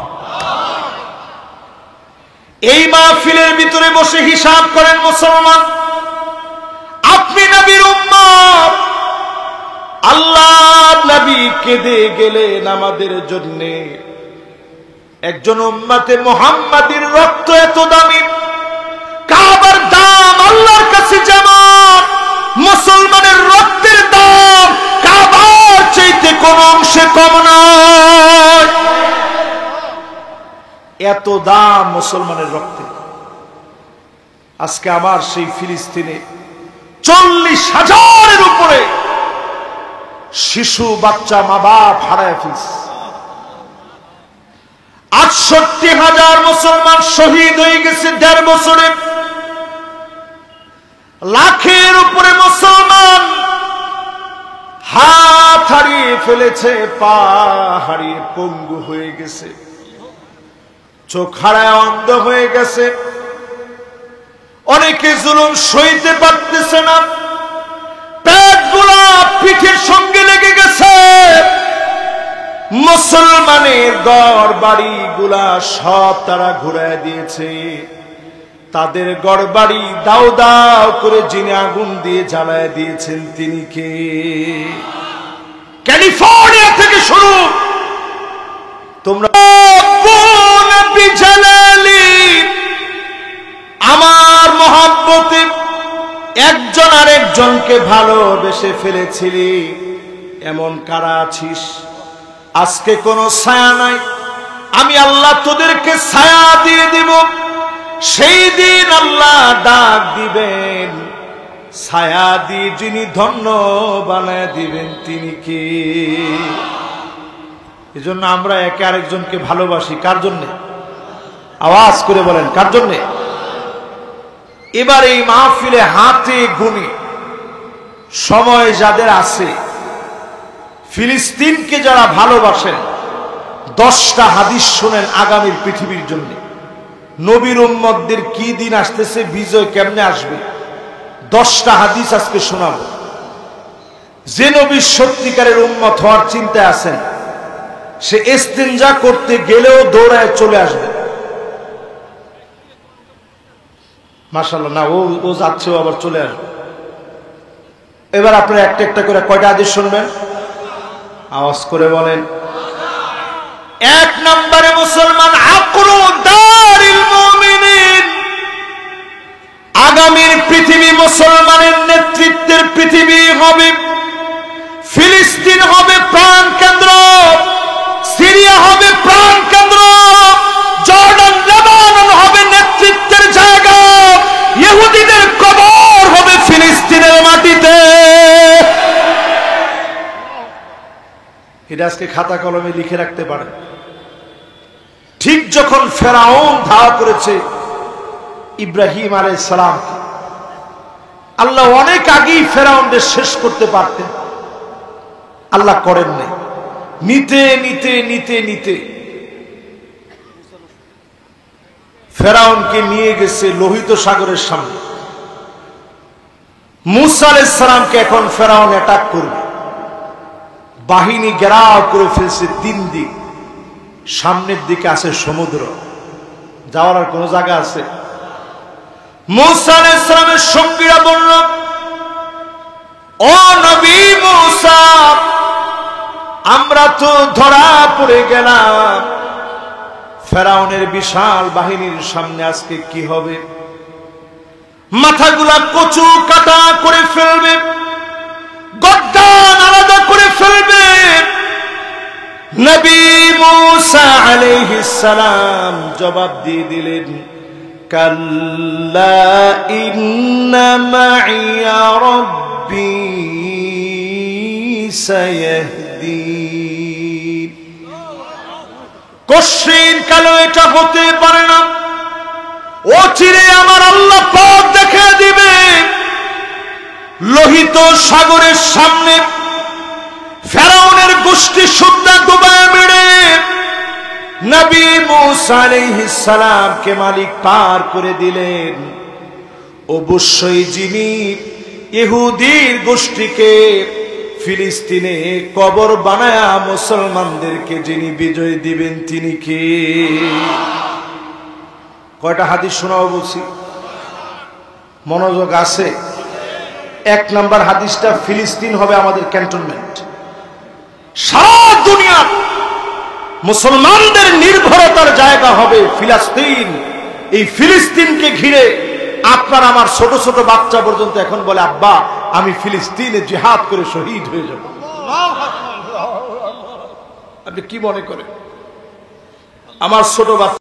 এই মাহফিলের ভিতরে বসে হিসাব করেন মুসলমান, আপনি নবীর উম্মত, আল্লাহর নবী কেঁদে গেলেন আমাদের জন্য। একজন উম্মতে মুহাম্মাদির রক্ত এত দামি, কাবার দাম আল্লাহর কাছে যেমন, মুসলমানের রক্তের দাম কাবার চাইতে কোন অংশে কম নয়। এত দাম মুসলমানের রক্তে। আজকে আমার সেই ফিলিস্তিনে 40,000-এর উপরে শিশু বাচ্চা মা বাপ হারায় ফেলছে। 68,000 মুসলমান শহীদ হয়ে গেছে 1.5 বছরে। লাখের উপরে মুসলমান হাত হারিয়ে ফেলেছে, পা হারিয়ে পঙ্গু হয়ে গেছে, চোখ হারায় অন্ধ হয়ে গেছে। অনেকে জুলুম সইতে পারতেছে না, পেটগুলা পিঠের সঙ্গে লেগে গেছে। মুসলমানের ঘর বাড়ি গুলা সব তারা ঘুরায় দিয়েছে। তাদের ঘর বাড়ি দাও দাও করে যিনি আগুন দিয়ে জ্বালায় দিয়েছেন তিনি কে? ক্যালিফোর্নিয়া থেকে শুরু। তোমরা আমার মহব্বতে একজন আরেকজনকে ভালোবেসে ফেলেছিলি, এমন কারা আছিস? আজকে কোনো ছায়া নাই, আমি আল্লাহ তোদেরকে ছায়া দিয়ে দিব। সেই দিন আল্লাহ ডাক দিবেন, ছায়া দিয়ে যিনি ধন্য বানায় দিবেন তিনি কে? এজন্য আমরা একে আরেকজনকে ভালোবাসি। কার জন্যে? আওয়াজ করে বলেন, কার জন্যে? এবার এই মাহফিলে হাতে গুনে সময় যাদের আছে, ফিলিস্তিনকে যারা ভালোবাসেন, 10টা হাদিস শোনেন আগামীর পৃথিবীর জন্য। নবীর উম্মতদের কি দিন আসতেছে, বিজয় কেমনে আসবে, 10টা হাদিস আজকে শোনাবো। যে নবীর সত্যিকারের উম্মত হওয়ার চিন্তায় আছেন, সে ইস্তিনজা করতে গেলেও দৌড়ায় চলে আসবে। মাশাআল্লাহ, না ও যাচ্ছেও আবার চলে আসবে। এবার আপনারা একটা একটা করে কয়টা হাদিস শুনবেন? আওয়াজ করে বলেন। 1 নম্বরে মুসলমান আকরু দারিল মুমিনিন, আগামীর পৃথিবী মুসলমানের নেতৃত্বের পৃথিবী হবে। ফিলিস্তিন হবে প্রাণ কেন্দ্র, সিরিয়া হবে প্রাণ কেন্দ্র, জর্ডান লেবানন হবে নেতৃত্বের জায়গা, ইহুদিদের কবর হবে ফিলিস্তিনের মাটিতে। এটা আজকে খাতা কলমে লিখে রাখতে পারে। ঠিক যখন ফেরাউন ধাওয়া করেছে ইব্রাহিম আলাইহিস সালামকে, আল্লাহ অনেক আগেই ফেরাউনদের শেষ করতে পারতেন, আল্লাহ করেন নাই। নিতে নিতে নিতে নিতে ফেরাউনকে নিয়ে গেছে লোহিত সাগরের সামনে। মূসা আলাইহিস সালামকে এখন ফেরাউন অ্যাটাক করবে। বাহিনী ঘেরাও করে ফেলছে 3 দিক। সামনের দিকে আছে সমুদ্র, যাওয়ার আর কোন জায়গা আছে? মূসা আলাইহিস সালামের সঙ্গীরা বলল, ও নবী মূসা, আমরা তো ধরা পড়ে গেলাম, ফেরাউনের বিশাল বাহিনীর সামনে আজকে কি হবে? মাথাগুলা কচু কাটা করে ফেলবে, গর্দান আলাদা করে ফেলবে। নবী মূসা আলাইহিস সালাম জবাব দিয়ে দিলেন, কাল্লা ইন্না মাইয়া রাব্বী সায়াহদিন। কঠিন কালো এটা হতে পারে না, অচিরে আমার আল্লাহ পথ দেখে দিবে। লোহিত সাগরের সামনে ফেরাউনের গোষ্ঠী সুদ্ধা ডুবায় মেরে নবী মূসা আলাইহিস সালামকে মালিক পার করে দিলেন। অবশ্যই যিনি ইহুদির গোষ্ঠীকে ফিলিস্তিনে কবর বানায়া মুসলমানদেরকে যিনি বিজয় দিবেন তিনি কে? কয়টা হাদিস শোনাবো বলছি, মনোযোগ আছে? 1 নম্বর হাদিসটা, ফিলিস্তিন হবে আমাদের ক্যান্টনমেন্ট। সারা দুনিয়ার মুসলমানদের নির্ভরতার জায়গা হবে ফিলিস্তিন। এই ফিলিস্তিনকে ঘিরে আপনার আমার ছোট ছোট বাচ্চা পর্যন্ত এখন বলে, আব্বা আমি ফিলিস্তিনে জিহাদ করে শহীদ হয়ে যাব। আপনি কি মনে করেন? আমার ছোট বাচ্চা